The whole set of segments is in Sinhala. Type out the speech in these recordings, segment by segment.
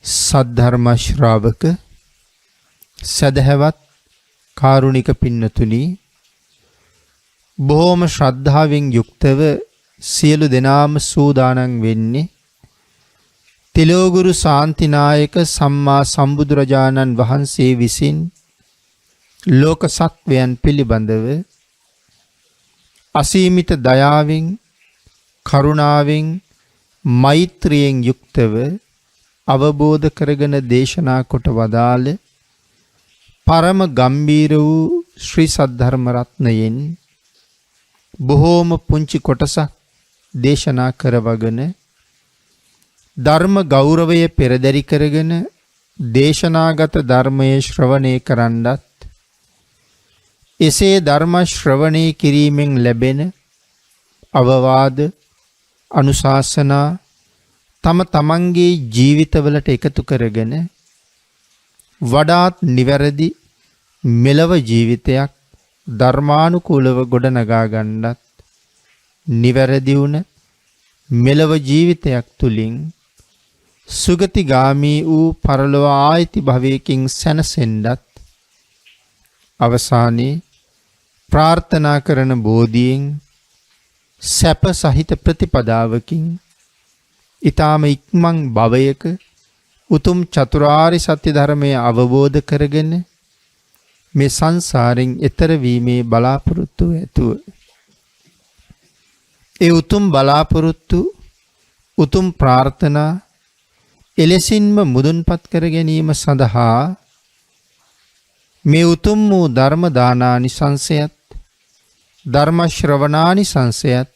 සද්ධර්ම ශ්‍රාවක සදහැවත් කාරුණික පින්නතුනි, බොහෝම ශ්‍රද්ධාවෙන් යුක්තව සියලු දෙනාම සූදානම් වෙන්නේ තිලෝගුරු ශාන්තිනායක සම්මා සම්බුදුරජාණන් වහන්සේ විසින් ලෝක සත්වයන් පිළිබඳව අසීමිත දයාවෙන්, කරුණාවෙන්, මෛත්‍රියෙන් යුක්තව අවබෝධ කරගෙන දේශනා කොට වදාළ පරම ගම්බීර වූ ශ්‍රී සද්ධර්ම රත්නයෙන් බොහෝම පුංචි කොටසක් දේශනා කරවගෙන ධර්ම ගෞරවය පෙරදරි කරගෙන දේශනාගත ධර්මයේ ශ්‍රවණය කරන්නත්, එසේ ධර්ම ශ්‍රවණය කිරීමෙන් ලැබෙන අවවාද, අනුශාසනා තම තමන්ගේ ජීවිතවලට එකතු කරගෙන වඩාත් නිවැරදි මෙලව ජීවිතයක් ධර්මානුකූලව ගොඩනගා ගන්නත්, නිවැරදි වුණ මෙලව ජීවිතයක් තුලින් සුගතිගාමී වූ පරලොව ආයිති භවයකින් සැනසෙන්නත් අවසානයේ ප්‍රාර්ථනා කරන බෝධියෙන් සැප සහිත ප්‍රතිපදාවකින් ඊ타ම ඉක්මන් භවයක උතුම් චතුරාර්ය සත්‍ය ධර්මය අවබෝධ කරගෙන මේ සංසාරෙන් එතර වීමේ බලාපොරොත්තු ඇතුව ඒ උතුම් බලාපොරොත්තු, උතුම් ප්‍රාර්ථනා එලෙසින්ම මුදුන්පත් කර ගැනීම සඳහා මේ උතුම් වූ ධර්ම දානානිසංසයත්, ධර්ම ශ්‍රවණානිසංසයත්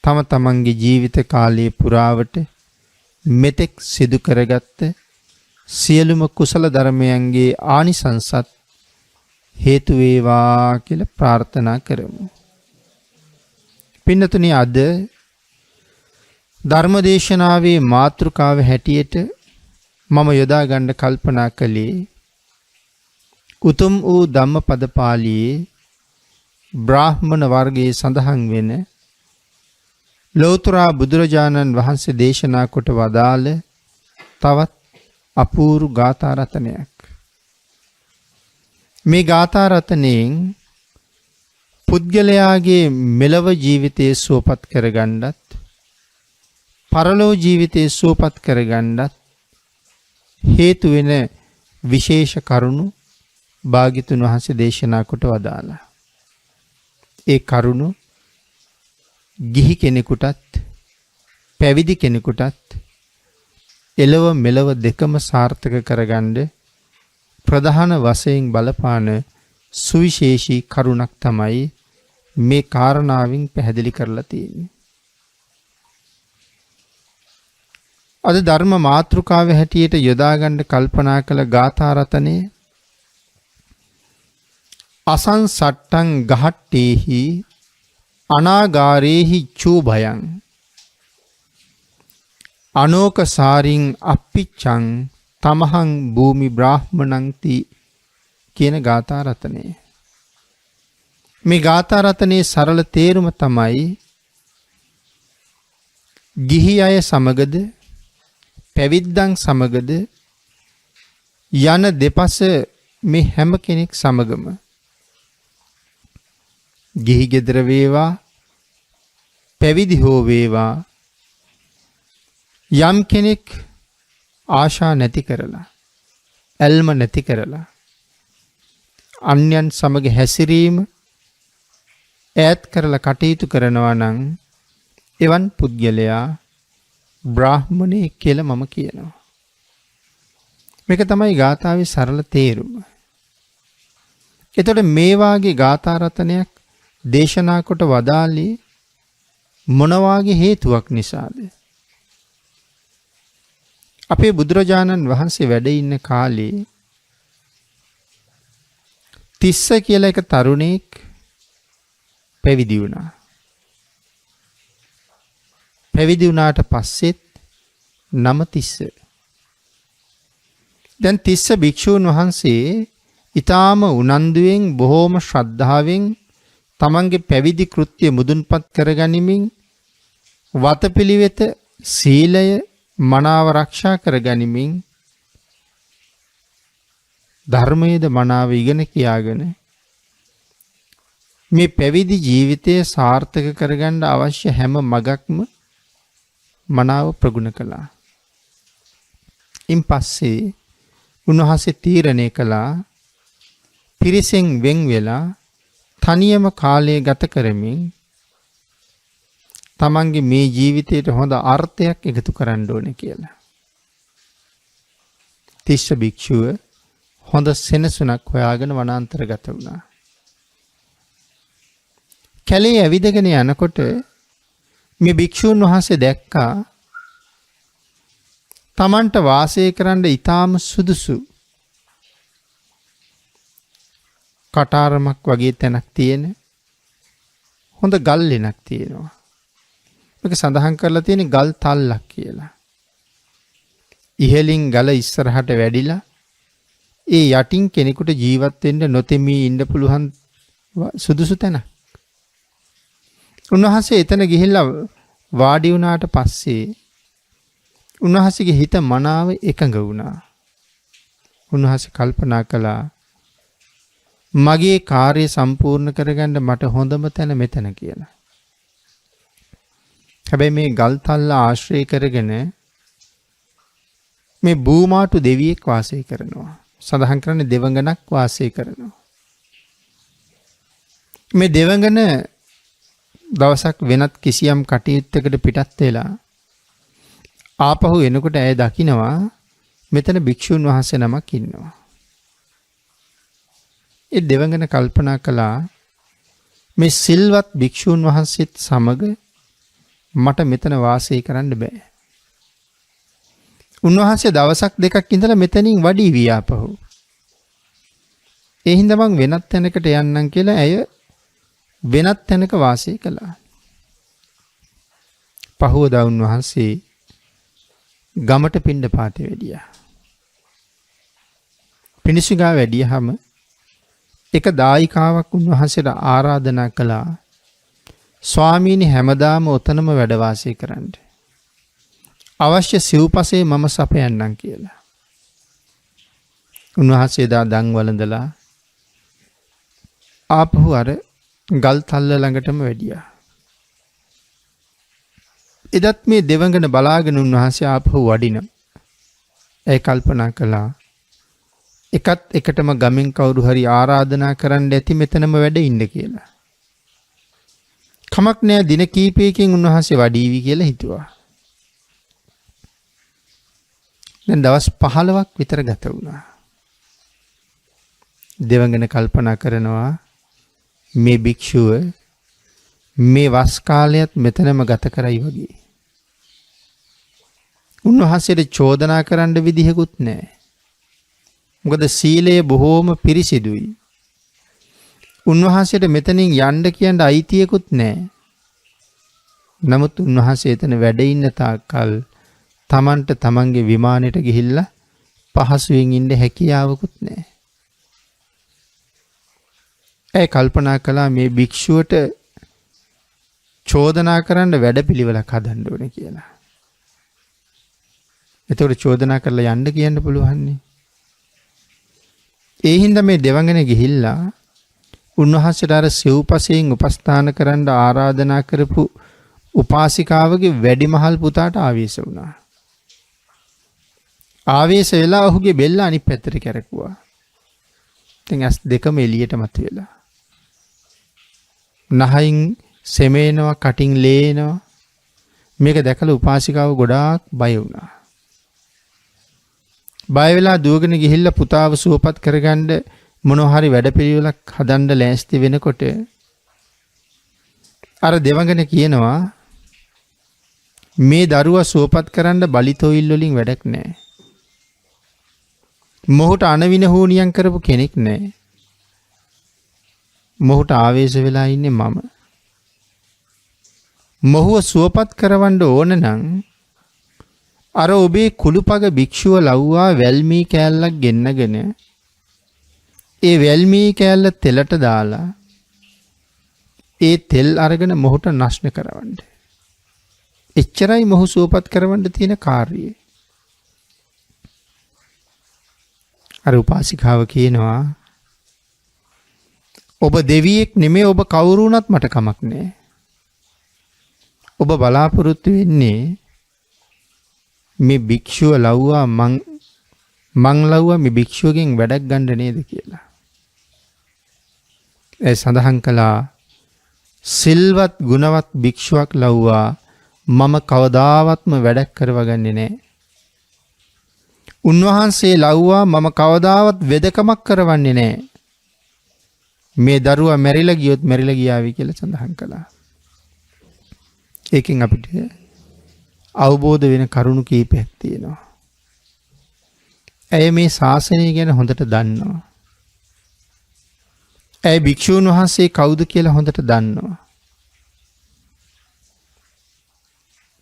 තම තමන්ගේ ජීවිත කාලයේ පුරාවට මෙතෙක් සිදු කරගත්ත සියලුම කුසල ධර්මයන්ගේ ආනිසංසත් හේතු වේවා කියලා ප්‍රාර්ථනා කරමු. පින්නතුනි, අද ධර්මදේශනාවේ මාතෘකාව හැටියට මම යොදා ගන්න කල්පනා කළේ උතුම් වූ ධම්මපද පාළියේ බ්‍රාහ්මණ වර්ගයේ සඳහන් වෙන ලෝතර බුදුරජාණන් වහන්සේ දේශනා කොට වදාළ තවත් අපූර්ව ගාථා රතනයක්. මේ ගාථා රතනයෙන් පුද්ගලයාගේ මෙලව ජීවිතයේ සුවපත් කරගන්නත්, පරලෝ ජීවිතයේ සුවපත් කරගන්නත් හේතු වෙන විශේෂ කරුණු භාග්‍යතුන් වහන්සේ දේශනා කොට වදාළා. ඒ කරුණු ගිහි කෙනෙකුටත් පැවිදි කෙනෙකුටත් එලව මෙලව දෙකම සාර්ථක කරගන්න ප්‍රධාන වශයෙන් බලපාන සුවිශේෂී කරුණක් තමයි මේ කාරණාවෙන් පැහැදිලි කරලා තියෙන්නේ. අද ධර්ම මාතෘකාවේ හැටියට යොදා ගන්න කල්පනා කළ ගාථා රතනය අසංසට්ටං ගහට්ටේහි අනාගාරේහි චූභයං අනෝකසාරින් අප්පිච්ඡං තමහං භූමි බ්‍රාහ්මණං කියන ගාථා රතනය. මේ ගාථා රතනයේ සරල තේරුම තමයි ගිහි අය සමගද පැවිද්දන් සමගද යන දෙපස මේ හැම කෙනෙක් සමගම ගිහි ගෙදර වේවා පැවිදි හෝ වේවා යම් කෙනෙක් ආශා නැති කරලා, ඇල්ම නැති කරලා අන්‍යයන් සමග හැසිරීම ඈත් කරලා කටයුතු කරනවා නම් එවන් පුද්ගලයා බ්‍රාහ්මණයෙක් කියලා මම කියනවා. මේක තමයි ගාථාවේ සරල තේරුම. එතකොට මේ වාගේ ගාථා රතනයක් දේශනා කොට වදාළේ මොන වාගේ හේතුවක් නිසාද? අපේ බුදුරජාණන් වහන්සේ වැඩ ඉන්න කාලේ තිස්ස කියලා එක තරුණෙක් පැවිදි වුණා. පැවිදි වුණාට පස්සෙත් නම තිස්ස. දැන් තිස්ස භික්ෂූන් වහන්සේ ඊටාම උනන්දුවෙන්, බොහෝම ශ්‍රද්ධාවෙන් තමන්ගේ පැවිදි කෘත්‍ය මුදුන්පත් කරගනිමින් වතපිළිවෙත, සීලය, මනාව ආරක්ෂා කර ගනිමින් ධර්මයේද මනාව ඉගෙන කියාගෙන මේ පැවිදි ජීවිතය සාර්ථක කරගන්න අවශ්‍ය හැම මගක්ම මනාව ප්‍රගුණ කළා. ඉන් පස්සේ උන්වහන්සේ තීරණය කළා පිරිසෙන් වෙන් වෙලා තනියම කාලය ගත කරමින් තමන්ගේ මේ ජීවිතයට හොඳ අර්ථයක් එකතු කරන්න ඕනේ කියලා. තිස්ස භික්ෂුව හොඳ සෙනසුනක් හොයාගෙන වනාන්තරගත වුණා. කැලේ ඇවිදගෙන යනකොට මේ භික්ෂුන් වහන්සේ දැක්කා තමන්ට වාසය කරන්න ඊටාම සුදුසු කටාරමක් වගේ තැනක් තියෙන හොඳ ගල් ලෙනක් තියෙනවා. මේක සඳහන් කරලා තියෙන ගල් තල්ලක් කියලා. ඉහළින් ගල ඉස්සරහට වැඩිලා ඒ යටින් කෙනෙකුට ජීවත් වෙන්න නොතෙමී ඉන්න පුළුවන් සුදුසු තැන. උන්වහන්සේ එතන ගිහිල්ලා වාඩි වුණාට පස්සේ උන්වහන්සේගේ හිත මනාව එකඟ වුණා. උන්වහන්සේ කල්පනා කළා මගේ කාර්යය සම්පූර්ණ කරගන්න මට හොඳම තැන මෙතන කියලා. හැබැයි මේ ගල් තල්ල ආශ්‍රය කරගෙන මේ බූමාටු දෙවියෙක් වාසය කරනවා. සඳහන් කරන්නේ දෙවඟනක් වාසය කරනවා. මේ දෙවඟන දවසක් වෙනත් කිසියම් කටයුත්තකට පිටත් වෙලා ආපහු එනකොට ඇය දකිනවා මෙතන භික්ෂුන් වහන්සේ නමක් ඉන්නවා. ඒ දෙවඟන කල්පනා කළා මේ සිල්වත් භික්ෂුන් වහන්සේත් සමග මට මෙතන වාසය කරන්න බෑ. උන්වහන්සේ දවසක් දෙකක් ඉඳලා මෙතනින් වඩී වී ආපහු. ඒ හින්දා මං වෙනත් තැනකට යන්නම් කියලා ඇය වෙනත් තැනක වාසය කළා. පහුවදා උන්වහන්සේ ගමට පිණ්ඩපාතේ වැඩියා. පිණිසුගා වැඩියහම එක දායිකාවක් උන්වහන්සේට ආරාධනා කළා ස්වාමීනි හැමදාම ඔතනම වැඩ වාසය කරන්න. අවශ්‍ය සිව්පසේ මම සපයන්නම් කියලා. උන්වහන්සේ දා දන් වළඳලා ආපහු අර ගල් තල්ල ළඟටම වැඩියා. එදත් මේ දෙවඟන බලාගෙන උන්වහන්සේ ආපහු වඩිනවා. ඒ කල්පනා කළා එකත් එකටම ගමෙන් කවුරු හරි ආරාධනා කරන්න ඇති මෙතනම වැඩ ඉන්න කියලා. කමක් නෑ දින කීපයකින් උන්වහන්සේ වඩීවි කියලා හිතුවා. දැන් දවස් 15ක් විතර ගත වුණා. දෙවඟන කල්පනා කරනවා මේ භික්ෂුව මේ වස් කාලයත් මෙතනම ගත කරයි වගේ. උන්වහන්සේට චෝදනා කරන්න විදිහකුත් නැහැ. මොකද සීලය බොහෝම පිරිසිදුයි. උන්වහන්සේට මෙතනින් යන්න කියන්න අයිතියකුත් නැහැ. නමුත් උන්වහන්සේ එතන වැඩ ඉන්න තාක්කල් තමන්ට තමන්ගේ විමානයට ගිහිල්ලා පහසුවෙන් ඉන්න හැකියාවකුත් නැහැ. ඒ කල්පනා කළා මේ භික්ෂුවට චෝදනා කරන්න වැඩපිළිවෙලක් හදන්න ඕනේ කියලා. එතකොට චෝදනා කරලා යන්න කියන්න පුළුවන්නේ. ඒ හින්දා මේ දෙවඟන ගිහිල්ලා උන්වහන්සේට අර සිව්පසයෙන් උපස්ථාන කරන්න ආරාධනා කරපු උපාසිකාවගේ වැඩිමහල් පුතාට ආවේශ වුණා. ආවේශ වෙලා ඔහුගේ බෙල්ල අනිත් පැත්තට කැරකුවා. ඉතින් ඇස් දෙකම එළියට මතුවෙලා. නහයින් සෙමේනවා කටින් ලේනවා. මේක දැකලා උපාසිකාව ගොඩාක් බය වුණා. බය වෙලා දුවගෙන ගිහිල්ලා පුතාව සුවපත් කරගන්න මොනවා හරි වැඩපිළිවෙලක් හදන්න ලෑස්ති වෙනකොට අර දෙවඟන කියනවා මේ දරුවා සුවපත් කරන්න බලිතොයිල් වලින් වැඩක් නැහැ. මොහුට අනවින හෝනියම් කරපු කෙනෙක් නැහැ. මොහුට ආවේශ වෙලා ඉන්නේ මම. මොහුව සුවපත් කරවන්න ඕන නම් අර ඔබේ කුළුපග භික්ෂුව ලව්වා වැල්මී කෑල්ලක් ගෙන්නගෙන ඒ වැල්මී කෑල්ල තෙලට දාලා ඒ තෙල් අරගෙන මොහුට නෂ්න කරවන්න. එච්චරයි මොහු සුවපත් කරවන්න තියෙන කාර්යය. අර උපාසිකාව කියනවා ඔබ දෙවියෙක් නෙමෙයි ඔබ කවුරු වුණත් මට කමක් නෑ. ඔබ බලාපොරොත්තු වෙන්නේ මේ භික්ෂුව ලව්වා මං ලව්වා මේ භික්ෂුවගෙන් වැඩක් ගන්න නේද කියලා. ඒ සඳහන් කළා සිල්වත් ගුණවත් භික්ෂුවක් ලව්වා මම කවදාවත්ම වැඩක් කරවගන්නේ නෑ. උන්වහන්සේ ලව්වා මම කවදාවත් වෙදකමක් කරවන්නේ නෑ. මේ දරුවා මැරිලා ගියොත් මැරිලා ගියාවි කියලා සඳහන් කළා. ඒකෙන් අපිට අවබෝධ වෙන කරුණු කීපයක් තියෙනවා. ඇය මේ ශාසනය ගැන හොඳට දන්නවා. ඇය භික්ෂූන් වහන්සේ කවුද කියලා හොඳට දන්නවා.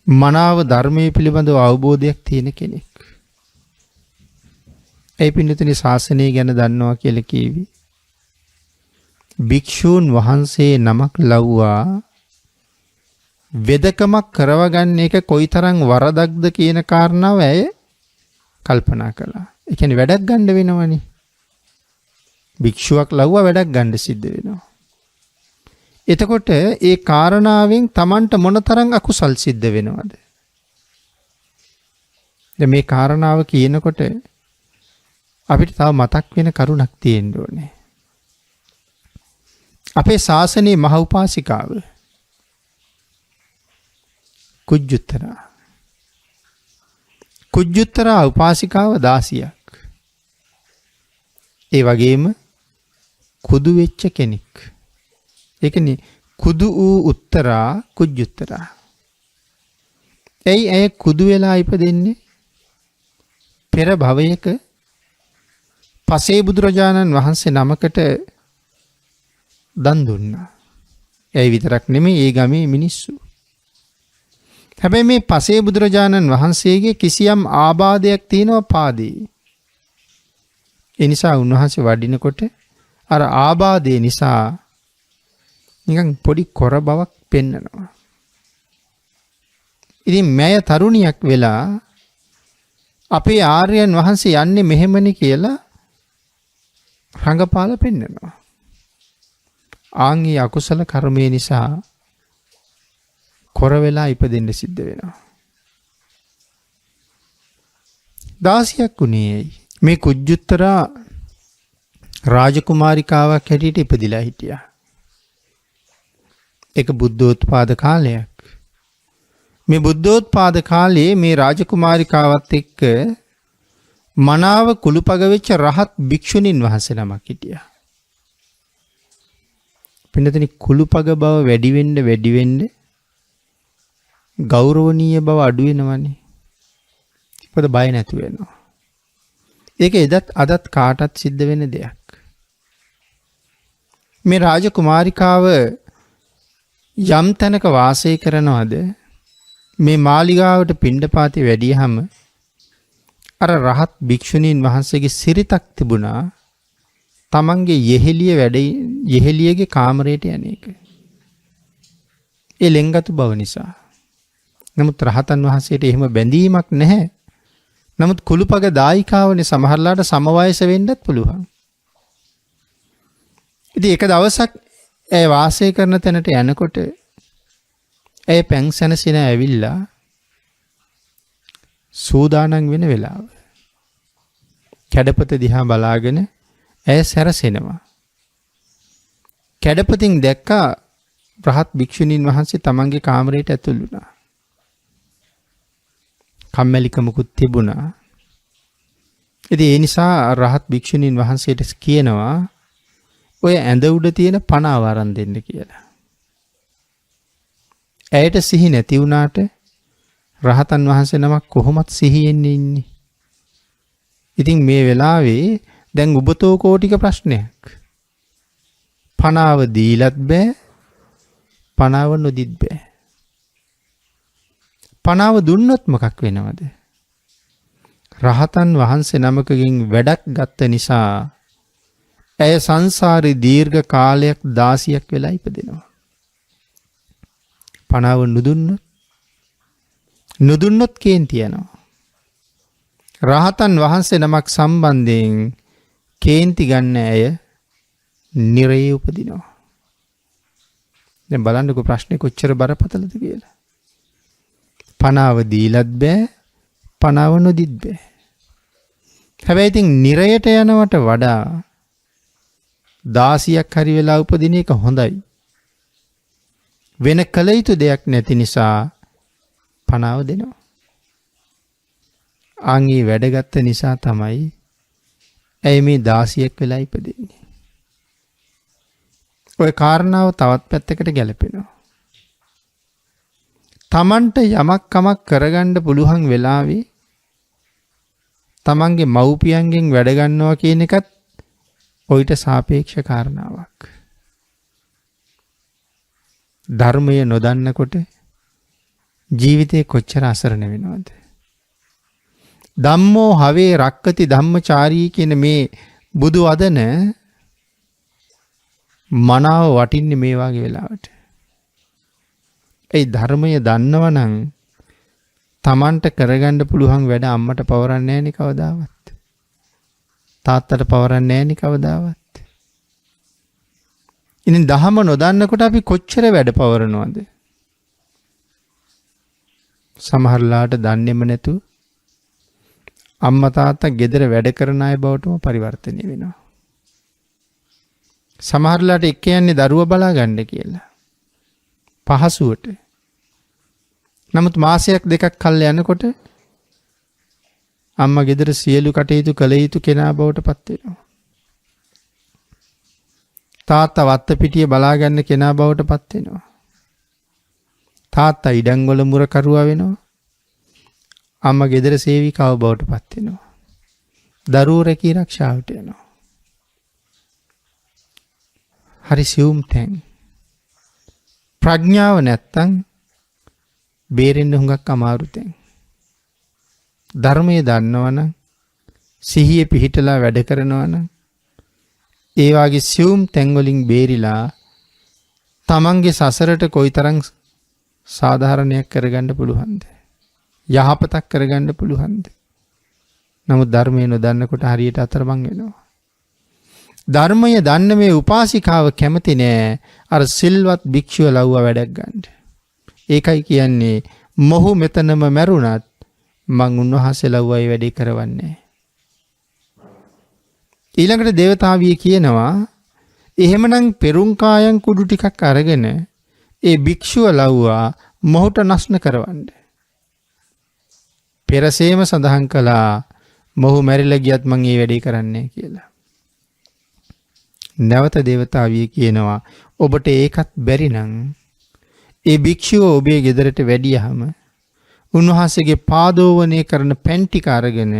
මනාව ධර්මයේ පිළිබඳව අවබෝධයක් තියෙන කෙනෙක්. ඒ පින්නතුනි ශාසනය ගැන දන්නවා කියලා කියවි. භික්ෂූන් වහන්සේ නමක් ලව්වා වෙදකමක් කරවගන්න එක කොයිතරම් වරදක්ද කියන කාරණාව ඇය කල්පනා කළා. ඒ කියන්නේ වැඩක් ගන්න වෙනවනේ. භික්ෂුවක් ලව්වා වැඩක් ගන්න සිද්ධ වෙනවා. එතකොට ඒ කාරණාවෙන් Tamanට මොනතරම් අකුසල් සිද්ධ වෙනවද? දැන් මේ කාරණාව කියනකොට අපිට තව මතක් වෙන කරුණක් තියෙන්න ඕනේ. අපේ ශාසනයේ මහ උපාසිකාව කුජ්ජුත්තරා උපාසිකාව 16ක්. ඒ වගේම කුදු වෙච්ච කෙනෙක්. ඒ කියන්නේ කුදු වූ උත්තරා කුජ්ජුත්තරා. ඇයි කුදු වෙලා ඉපදෙන්නේ? පෙර භවයක පසේ බුදුරජාණන් වහන්සේ නමකට දන් දුන්නා. ඒ විතරක් නෙමෙයි ඒ ගමේ මිනිස්සු. හැබැයි මේ පසේ බුදුරජාණන් වහන්සේගේ කිසියම් ආබාධයක් තියෙනවා පාදේ. ඒ නිසා උන්වහන්සේ වඩිනකොට අර ආබාධය නිසා නිකන් පොඩි කොර බවක් පෙන්නනවා. ඉතින් මෑය තරුණියක් වෙලා අපේ ආර්යයන් වහන්සේ යන්නේ මෙහෙමනේ කියලා රඟපාල පෙන්නනවා. ආන්ගේ අකුසල කර්මය නිසා කොර වෙලා ඉපදෙන්න සිද්ධ වෙනවා. 16ක් උනේ මේ කුජ්ජුත්තරා රාජකුමාරිකාවක් හැටියට ඉපදිලා හිටියා. ඒක බුද්ධෝත්පාද කාලයක්. මේ බුද්ධෝත්පාද කාලයේ මේ රාජකුමාරිකාවත් එක්ක මනාව කුළුපග වෙච්ච රහත් භික්ෂුණීන් වහන්සේ නමක් හිටියා. පින්නතනි කුළුපග බව වැඩි වෙන්න ගෞරවනීය බව අඩු වෙනවනේ. මොකද බය නැතු වෙනවා. ඒක අදත් කාටත් සිද්ධ වෙන දෙයක්. මේ රාජකුමාරිකාව යම් තැනක වාසය කරනවද මේ මාලිගාවට පිණ්ඩපාතේ වැඩියහම අර රහත් භික්ෂුණීන් වහන්සේගේ සිරිතක් තිබුණා තමන්ගේ යෙහෙලියගේ කාමරයට යන එක. ඒ ලෙන්ගතු බව නිසා. නමුත් රහතන් වහන්සේට එහෙම බැඳීමක් නැහැ. නමුත් කුළුපග දායිකාවනේ සමහරලාට සමවයස වෙන්නත් පුළුවන්. ඉතින් එක දවසක් ඇය වාසය කරන තැනට යනකොට ඇය පැන් සැනසෙන ඇවිල්ලා සූදානම් වෙන වෙලාව. කැඩපත දිහා බලාගෙන ඇය සැරසෙනවා. කැඩපතින් දැක්කා රහත් භික්ෂුණීන් වහන්සේ තමන්ගේ කාමරයට ඇතුල් වුණා. කම්මැලිකමකුත් තිබුණා. ඉතින් ඒ නිසා රහත් භික්ෂුණීන් වහන්සේට කියනවා ඔය ඇඳ උඩ තියෙන පණාව අරන් දෙන්න කියලා. ඇයට සිහි නැති වුණාට රහතන් වහන්සේ නමක් කොහොමත් සිහියෙන් ඉන්නේ. ඉතින් මේ වෙලාවේ දැන් උබතෝ කෝටික ප්‍රශ්නයක්. පණාව දීලත් බෑ, පණාව නොදිත් බෑ. පණාව දුන්නොත් මොකක් වෙනවද? රහතන් වහන්සේ නමකගෙන් වැඩක් ගත්ත නිසා ඇය සංසාරේ දීර්ඝ කාලයක් 16ක් වෙලා ඉපදෙනවා. පණාව නුදුන්නොත් නොදුන්නොත් කේන්ති යනවා. රහතන් වහන්සේ නමක් සම්බන්ධයෙන් කේන්ති ගන්න අය නිරයේ උපදිනවා. දැන් බලන්නකෝ ප්‍රශ්නේ කොච්චර බරපතලද කියලා. පනාව දීලත් බෑ, පනාව නොදිත් බෑ. හැබැයි ඉතින් නිරයට යනවට වඩා 16ක් හරි වෙලා උපදින එක හොඳයි. වෙන කල යුතු දෙයක් නැති නිසා පනාව දෙනවා. ආන්ගේ වැඩගත්ත නිසා තමයි ඇයි මේ 16ක් වෙලා ඉපදෙන්නේ. ඔය කාරණාව තවත් පැත්තකට ගැලපෙනවා. තමන්ට යමක් කමක් කරගන්න පුළුවන් වෙලාවේ තමන්ගේ මව්පියන්ගෙන් වැඩ ගන්නවා කියන එකත් ඔయిత සාපේක්ෂ කාරණාවක්. ධර්මය නොදන්නකොට ජීවිතේ කොච්චර අසරණ වෙනවද? ධම්මෝ හවේ රක්කති ධම්මචාරී කියන මේ බුදු වදන මනාව වටින්නේ මේ වගේ වෙලාවට. ඒ ධර්මය දන්නවනම් තමන්ට කරගන්න පුළුවන් වැඩ අම්මට පවරන්නේ නැහැ නේ කවදාවත්. තාත්තට පවරන්නේ නැහැ නේ කවදාවත්. ඉතින් ධහම නොදන්නකොට අපි කොච්චර වැඩ පවරනවද? සමහරලාට දන්නේම නැතු අම්මා තාත්තා ගෙදර වැඩ කරන අය බවටම පරිවර්තනය වෙනවා. සමහරලාට එක්ක යන්නේ දරුවා බලා ගන්න කියලා. පහසුවට. නමුත් මාසයක් දෙකක් කල් යනකොට අම්මා ගෙදර සියලු කටයුතු කළ යුතු කෙනා බවට පත් වෙනවා. තාත්තා වත්ත පිටිය බලා ගන්න කෙනා බවට පත් වෙනවා. තාත්තා ඉඩම් වල මුරකරුවා වෙනවා. අම්මා ගෙදර සේවිකාව බවට පත් වෙනවා. දරුවෝ රැකී ආරක්ෂාවට යනවා. හරි සියුම් තැන්. ප්‍රඥාව නැත්තම් බේරෙන්න හුඟක් අමාරු තැන්. ධර්මයේ දන්නවනම් සිහිය පිහිටලා වැඩ කරනවනම් ඒ වාගේ සියුම් තැන් වලින් බේරිලා තමන්ගේ සසරට කොයිතරම් සාධාරණයක් කරගන්න පුළුවන්ද? යහපතක් කරගන්න පුළුවන්ද? නමුත් ධර්මය නොදන්නකොට හරියට අතරමං වෙනවා. ධර්මය දන්න මේ උපාසිකාව කැමති නෑ අර සිල්වත් භික්ෂුව ලව්වා වැඩක් ගන්න. ඒකයි කියන්නේ මොහු මෙතනම මැරුණත් මං උන්වහන්සේ ලව්වයි වැඩේ කරවන්නේ. ඊළඟට දේවතාවිය කියනවා එහෙමනම් පෙරුම් කායන් කුඩු ටිකක් අරගෙන ඒ භික්ෂුව ලව්වා මොහුට නස්න කරවන්න. පෙරසේම සඳහන් කළා මොහු මැරිලා ගියත් මං ඒ වැඩේ කරන්නේ කියලා. නැවත දේවතාවිය කියනවා ඔබට ඒකත් බැරි නම් ඒ භික්ෂුව ඔබේ ගෙදරට වැඩියහම උන්වහන්සේගේ පාදෝවණය කරන පෙන් ටික අරගෙන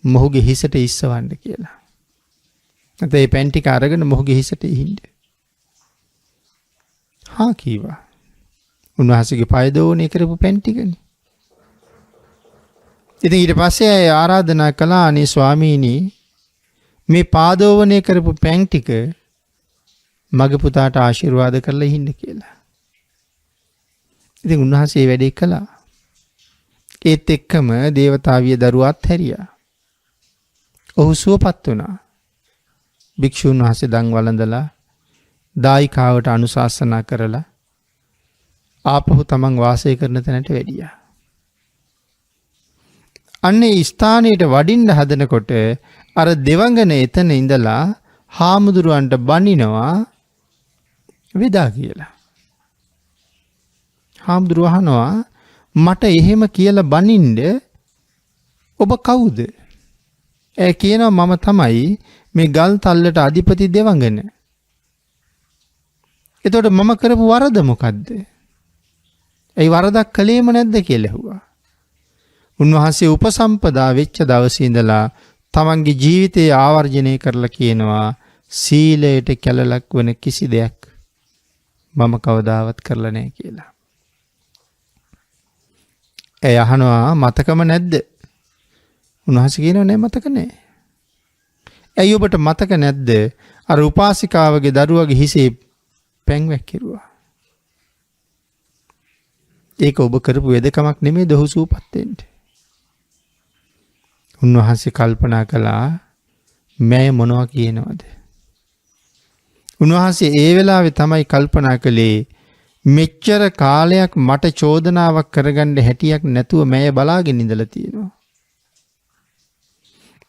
මොහුගේ හිසට ඉස්සවන්න කියලා. නැත්නම් ඒ පෙන් ටික අරගෙන මොහුගේ හිසට ඉහින්න. හා කීවා. උන්වහන්සේගේ පාදෝවණය කරපු පෙන් ටිකනේ. ඉතින් ඊට පස්සේ ආරාධනා කළා අනේ ස්වාමීනි මේ පාදෝවණය කරපු පෙන් ටික මගේ පුතාට ආශිර්වාද කරලා ඉහින්න කියලා. ඉතින් උන්වහන්සේ වැඩේ කළා. ඒත් එක්කම දේවතාවිය දරුවාත් හැරියා. ඔහු සුවපත් වුණා. භික්ෂුන් වහන්සේ දන් වළඳලා දායිකාවට අනුශාසනා කරලා ආපහු තමන් වාසය කරන තැනට වැඩියා. අන්නේ ස්ථානයට වඩින්න හදනකොට අර දෙවඟන එතන ඉඳලා හාමුදුරුවන්ට බනිනවා විදා කියලා. හාමුදුරුවෝ අහනවා මට එහෙම කියලා බනින්න ඔබ කවුද? ඒ කියනවා මම තමයි මේ ගල් තල්ලට අධිපති දෙවඟන. එතකොට මම කරපු වරද මොකද්ද? ඒ වරදක් කළේම නැද්ද කියලා ඇහුවා. උන්වහන්සේ උපසම්පදා වෙච්ච දවසේ ඉඳලා තමන්ගේ ජීවිතය ආවර්ජනය කරලා කියනවා සීලයට කැළලක් වෙන කිසි දෙයක් මම කවදාවත් කරලා නැහැ කියලා. ඒ අහනවා මතකම නැද්ද? උන්වහන්සේ කියනවා නෑ මතක නෑ. ඇයි ඔබට මතක නැද්ද? අර උපාසිකාවගේ දරුවගේ හිසේ පැන් වැක්කිරුවා. ඒක ඔබ කරපු වෙදකමක් නෙමෙයි දොහසූපත් වෙන්න. උන්වහන්සේ කල්පනා කළා මෑ මොනවා කියනවද? උන්වහන්සේ ඒ වෙලාවේ තමයි කල්පනා කළේ මෙච්චර කාලයක් මට චෝදනාවක් කරගන්න හැටියක් නැතුව මෑ බලාගෙන ඉඳලා තියෙනවා.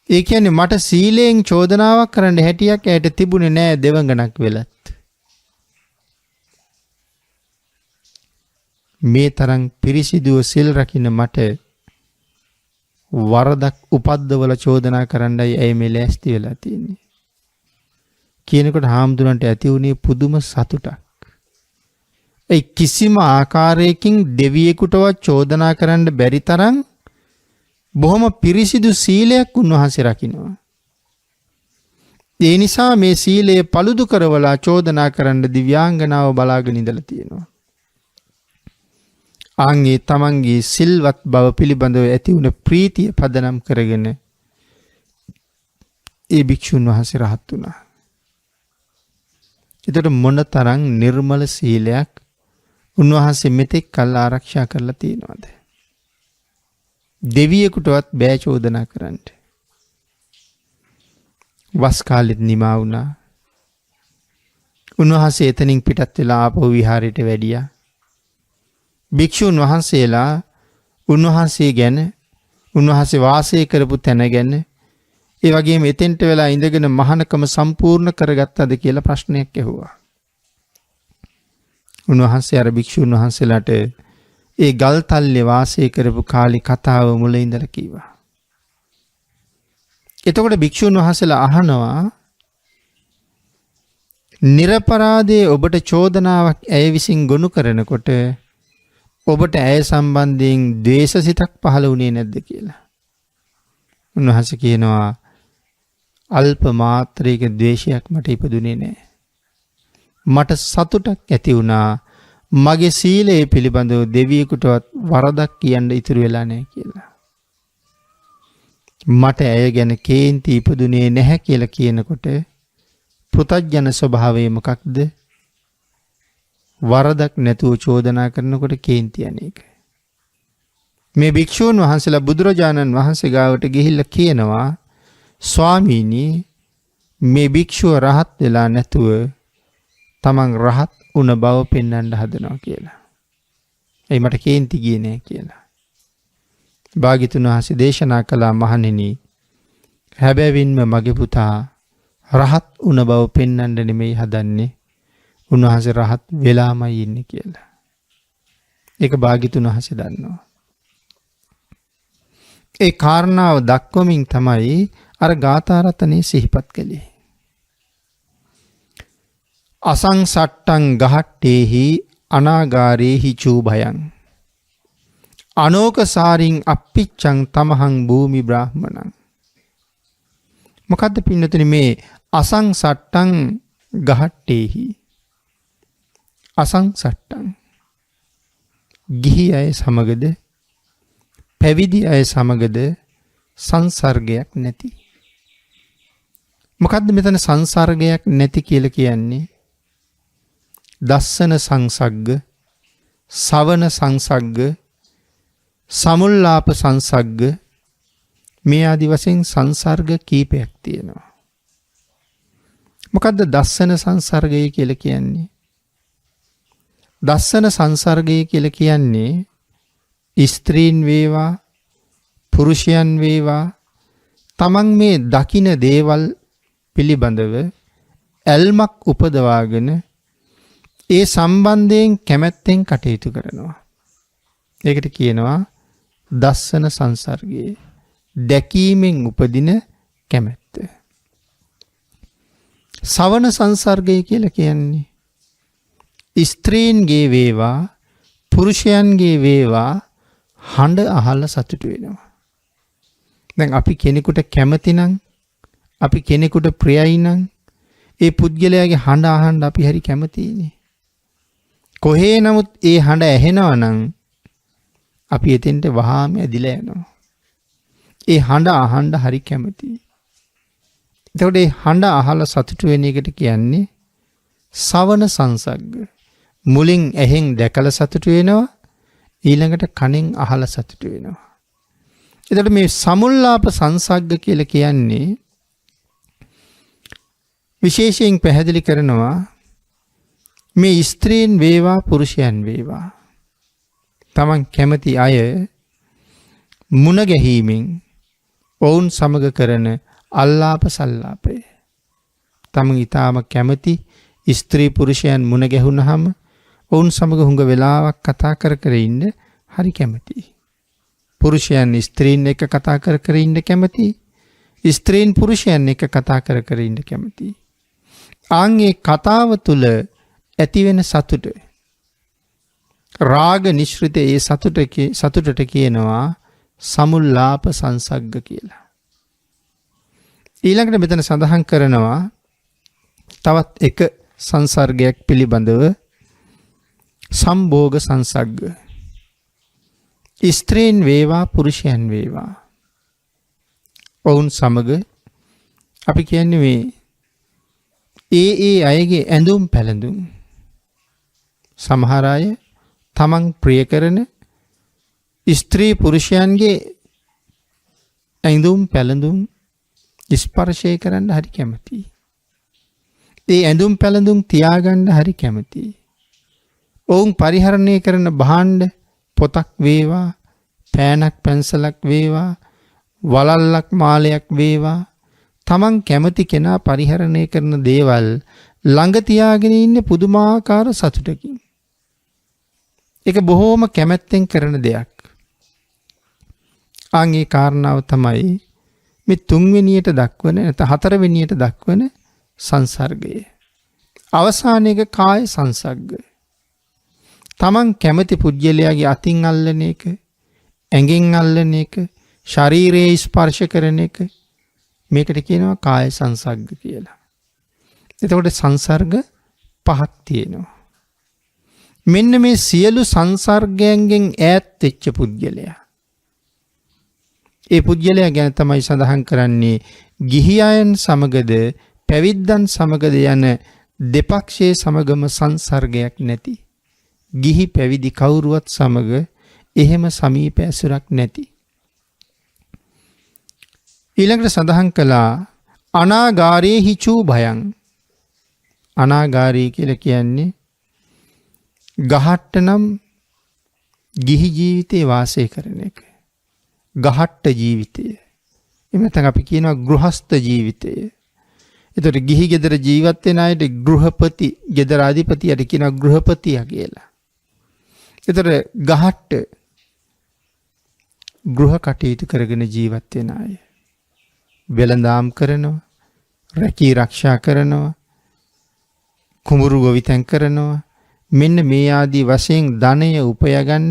ඒ කියන්නේ මට සීලයෙන් චෝදනාවක් කරන්න හැටියක් ඇයට තිබුණේ නෑ දෙවඟනක් වෙලත්. මේ තරම් පිරිසිදුව සිල් රකින්න මට වරදක් උපද්දවල චෝදනා කරන්නයි ඇයි මේ ලෑස්ති වෙලා තියෙන්නේ. කියනකොට හාමුදුරන්ට ඇති වුණේ පුදුම සතුටක්. ඒ කිසිම ආකාරයකින් දෙවියෙකුටවත් චෝදනා කරන්න බැරි තරම් බොහොම පිරිසිදු සීලයක් උන්වහන්සේ රකින්නවා. ඒ නිසා මේ සීලය paludu කරවලා චෝදනා කරන්න දිව්‍යාංගනාව බලාගෙන ඉඳලා තියෙනවා. ආන්ගේ තමන්ගේ සිල්වත් බව පිළිබඳව ඇති වුණ ප්‍රීතිය පදනම් කරගෙන ඒ භික්ෂුන් වහන්සේ රහත් වුණා. ඒතර මොනතරම් නිර්මල සීලයක් උන්වහන්සේ මෙතෙක් කල් ආරක්ෂා කරලා තියෙනවද? දෙවියෙකුටවත් බෑ චෝදනා කරන්න. වස් කාලෙත් නිමා වුණා. උන්වහන්සේ එතනින් පිටත් වෙලා ආපහු විහාරයට වැඩියා. භික්ෂුන් වහන්සේලා උන්වහන්සේ ගැන උන්වහන්සේ වාසය කරපු තැන ගැන ඒ වගේම එතෙන්ට වෙලා ඉඳගෙන මහානකම සම්පූර්ණ කරගත්තද කියලා ප්‍රශ්නයක් ඇහුවා. උන්වහන්සේ අර භික්ෂුන් වහන්සේලාට ඒ ගල්තල්ලේ වාසය කරපු කාලේ කතාව මුල ඉඳලා කිව්වා. එතකොට භික්ෂුන් වහන්සේලා අහනවා නිර්පරාදයේ ඔබට චෝදනාවක් ඇය විසින් ගොනු කරනකොට ඔබට ඇය සම්බන්ධයෙන් ද්වේෂසිතක් පහළ වුණේ නැද්ද කියලා. උන්වහන්සේ කියනවා අල්ප මාත්‍රයක ද්වේෂයක් මට ඉපදුනේ නැහැ. මට සතුටක් ඇති වුණා මගේ සීලය පිළිබඳව දෙවියෙකුටවත් වරදක් කියන්න ඉතුරු වෙලා නැහැ කියලා. මට ඇය ගැන කේන්ති ඉපදුනේ නැහැ කියලා කියනකොට පෘතජ්ජන ස්වභාවය මොකක්ද? වරදක් නැතුව චෝදනා කරනකොට කේන්ති අනේක. මේ භික්ෂූන් වහන්සේලා බුදුරජාණන් වහන්සේ ගාවට ගිහිල්ලා කියනවා ස්වාමීනි මේ භික්ෂුව රහත් වෙලා නැතුව තමන් රහත් වුණ බව පෙන්වන්න හදනවා කියලා. එයි මට කේන්ති ගියේ නෑ කියලා. භාග්‍යතුන් වහන්සේ දේශනා කළා මහණෙනි හැබැවින්ම මගේ පුතා රහත් වුණ බව පෙන්වන්න නෙමෙයි හදන්නේ. උන්වහන්සේ රහත් වෙලාමයි ඉන්නේ කියලා. ඒක භාග්‍යතුන් වහන්සේ දන්නවා. ඒ කාරණාව දක්වමින් තමයි අර ගාථා රතනේ සිහිපත් කළේ. අසංසට්ටං ගහට්ටේහි අනාගාරේහි චූභයං අනෝකසාරින් අප්පිච්ඡං තමහං භූමි බ්‍රාහ්මණං. මොකද්ද පින්නතුනි මේ අසංසට්ටං ගහට්ටේහි? අසංසට්ටං ගිහි අය සමගද පැවිදි අය සමගද සංසර්ගයක් නැති. මොකද්ද මෙතන සංසර්ගයක් නැති කියලා කියන්නේ? දස්සන සංසග්ග, සවන සංසග්ග, සමුල්ලාප සංසග්ග මේ ආදි වශයෙන් සංසර්ග කීපයක් තියෙනවා. මොකද්ද දස්සන සංසර්ගය කියලා කියන්නේ? දස්සන සංසර්ගය කියලා කියන්නේ ස්ත්‍රීන් වේවා පුරුෂයන් වේවා තමන් මේ දකින දේවල් පිළිබඳව ඇල්මක් උපදවාගෙන ඒ සම්බන්ධයෙන් කැමැත්තෙන් කටයුතු කරනවා. ඒකට කියනවා දස්සන සංසර්ගය. දැකීමෙන් උපදින කැමැත්ත. සවන සංසර්ගය කියලා කියන්නේ ස්ත්‍රීන්ගේ වේවා පුරුෂයන්ගේ වේවා හඬ අහලා සතුටු වෙනවා. දැන් අපි කෙනෙකුට කැමති නම් අපි කෙනෙකුට ප්‍රියයි නම් ඒ පුද්ගලයාගේ හඬ අහන්න අපි හරි කැමතියිනේ. කොහේ නමුත් ඒ හඬ ඇහෙනවා නම් අපි එතෙන්ට වහාම ඇදිලා යනවා. ඒ හඬ අහන්න හරි කැමතියි. එතකොට ඒ හඬ අහලා සතුටු වෙන එකට කියන්නේ සවන සංසග්ග. මුලින් ඇහෙන් දැකලා සතුටු වෙනවා. ඊළඟට කනෙන් අහලා සතුට වෙනවා. එතකොට මේ සමුල්ලාප සංසග්ග කියලා කියන්නේ විශේෂයෙන් පැහැදිලි කරනවා මේ ස්ත්‍රීන් වේවා පුරුෂයන් වේවා තමන් කැමති අය මුණ ගැහිීමෙන් ඔවුන් සමග කරන අල්ලාප සල්ලාපය. තමන් ඊටාම කැමති ස්ත්‍රී පුරුෂයන් මුණ ගැහුනහම ඔවුන් සමග හුඟ වෙලාවක් කතා කර කර ඉන්න හරි කැමතියි. පුරුෂයන් ස්ත්‍රීන් එක්ක කතා කර කර ඉන්න කැමතියි. ස්ත්‍රීන් පුරුෂයන් එක්ක කතා කර කර ඉන්න කැමතියි. ආන්ගේ කතාව තුළ ඇතිවෙන සතුට රාග නිශ්‍රිත ඒ සතුටට කියනවා සමුල්ලාප සංසග්ග කියලා. ඊළඟට මෙතන සඳහන් කරනවා තවත් එක සංසර්ගයක් පිළිබඳව සම්භෝග සංසග්ග. ස්ත්‍රීන් වේවා පුරුෂයන් වේවා ඔවුන් සමග අපි කියන්නේ මේ ඒ අයගේ ඇඳුම් පැළඳුම් සමහර අය තමන් ප්‍රිය කරන ස්ත්‍රී පුරුෂයන්ගේ ඇඳුම් පැළඳුම් ස්පර්ශය කරන්න හරි කැමතියි. ඒ ඇඳුම් පැළඳුම් තියාගන්න හරි කැමතියි. ඔවුන් පරිහරණය කරන භාණ්ඩ පොතක් වේවා, පෑනක් පැන්සලක් වේවා, වලල්ලක් මාලයක් වේවා, තමන් කැමති කෙනා පරිහරණය කරන දේවල් ළඟ තියාගෙන ඉන්නේ පුදුමාකාර සතුටකින්. ඒක බොහෝම කැමැත්තෙන් කරන දෙයක්. ආන්ගේ කාරණාව තමයි මේ තුන්වෙනියට දක්වන නැත්නම් හතරවෙනියට දක්වන සංසර්ගය. අවසානයේක කාය සංසග්ග. තමන් කැමති පුජ්‍යලයාගේ අතින් අල්ලන එක, ඇඟෙන් අල්ලන එක, ශරීරයේ ස්පර්ශ කරන එක මේකට කියනවා කාය සංසග්ග කියලා. එතකොට සංසර්ග පහක් තියෙනවා. මෙන්න මේ සියලු සංසර්ගයන්ගෙන් ඈත් වෙච්ච පුජ්‍යලයා. ඒ පුජ්‍යලයා ගැන තමයි සඳහන් කරන්නේ ගිහි අයන් සමගද පැවිද්දන් සමගද යන දෙපක්ෂයේ සමගම සංසර්ගයක් නැති. ගිහි පැවිදි කවුරුවත් සමග එහෙම සමීප ඇසුරක් නැති. ඊළඟට සඳහන් කළා අනාගාරයේ හිචූ භයං. අනාගාරී කියලා කියන්නේ ගහට්ට නම් ගිහි ජීවිතේ වාසය කරන එක. ගහට්ට ජීවිතය. එහෙම නැත්නම් අපි කියනවා ගෘහස්ත ජීවිතය. ඒතකොට ගිහි ගෙදර ජීවත් වෙන අයට ගෘහපති, ගෙදර අධිපතියට කියනවා ගෘහපතියා කියලා. ඒතකොට ගහට්ට ගෘහ කටයුතු කරගෙන ජීවත් වෙන අය. වෙළඳාම් කරනවා, රැකී ආරක්ෂා කරනවා, කුඹුරු ගොවිතැන් කරනවා. මෙන්න මේ ආදී වශයෙන් ධනය උපයගන්න,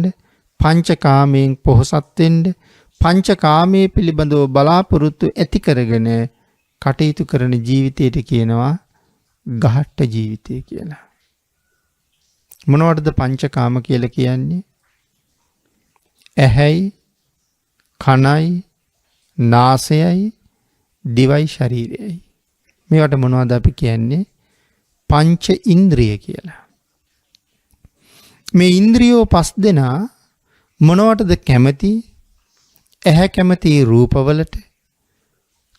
පංචකාමයෙන් පොහොසත් වෙන්න, පංචකාමයේ පිළිබඳව බලාපොරොත්තු ඇති කරගෙන කටයුතු කරන ජීවිතයට කියනවා ගහට්ට ජීවිතය කියලා. මොනවටද පංචකාම කියලා කියන්නේ? ඇහැයි, කනයි, නාසයයි, දිවයි, ශරීරයයි. මේවට මොනවද අපි කියන්නේ? පංච ඉන්ද්‍රිය කියලා. මේ ඉන්ද්‍රියෝ පස් දෙනා මොනවටද කැමති? ඇහැ කැමති රූපවලට,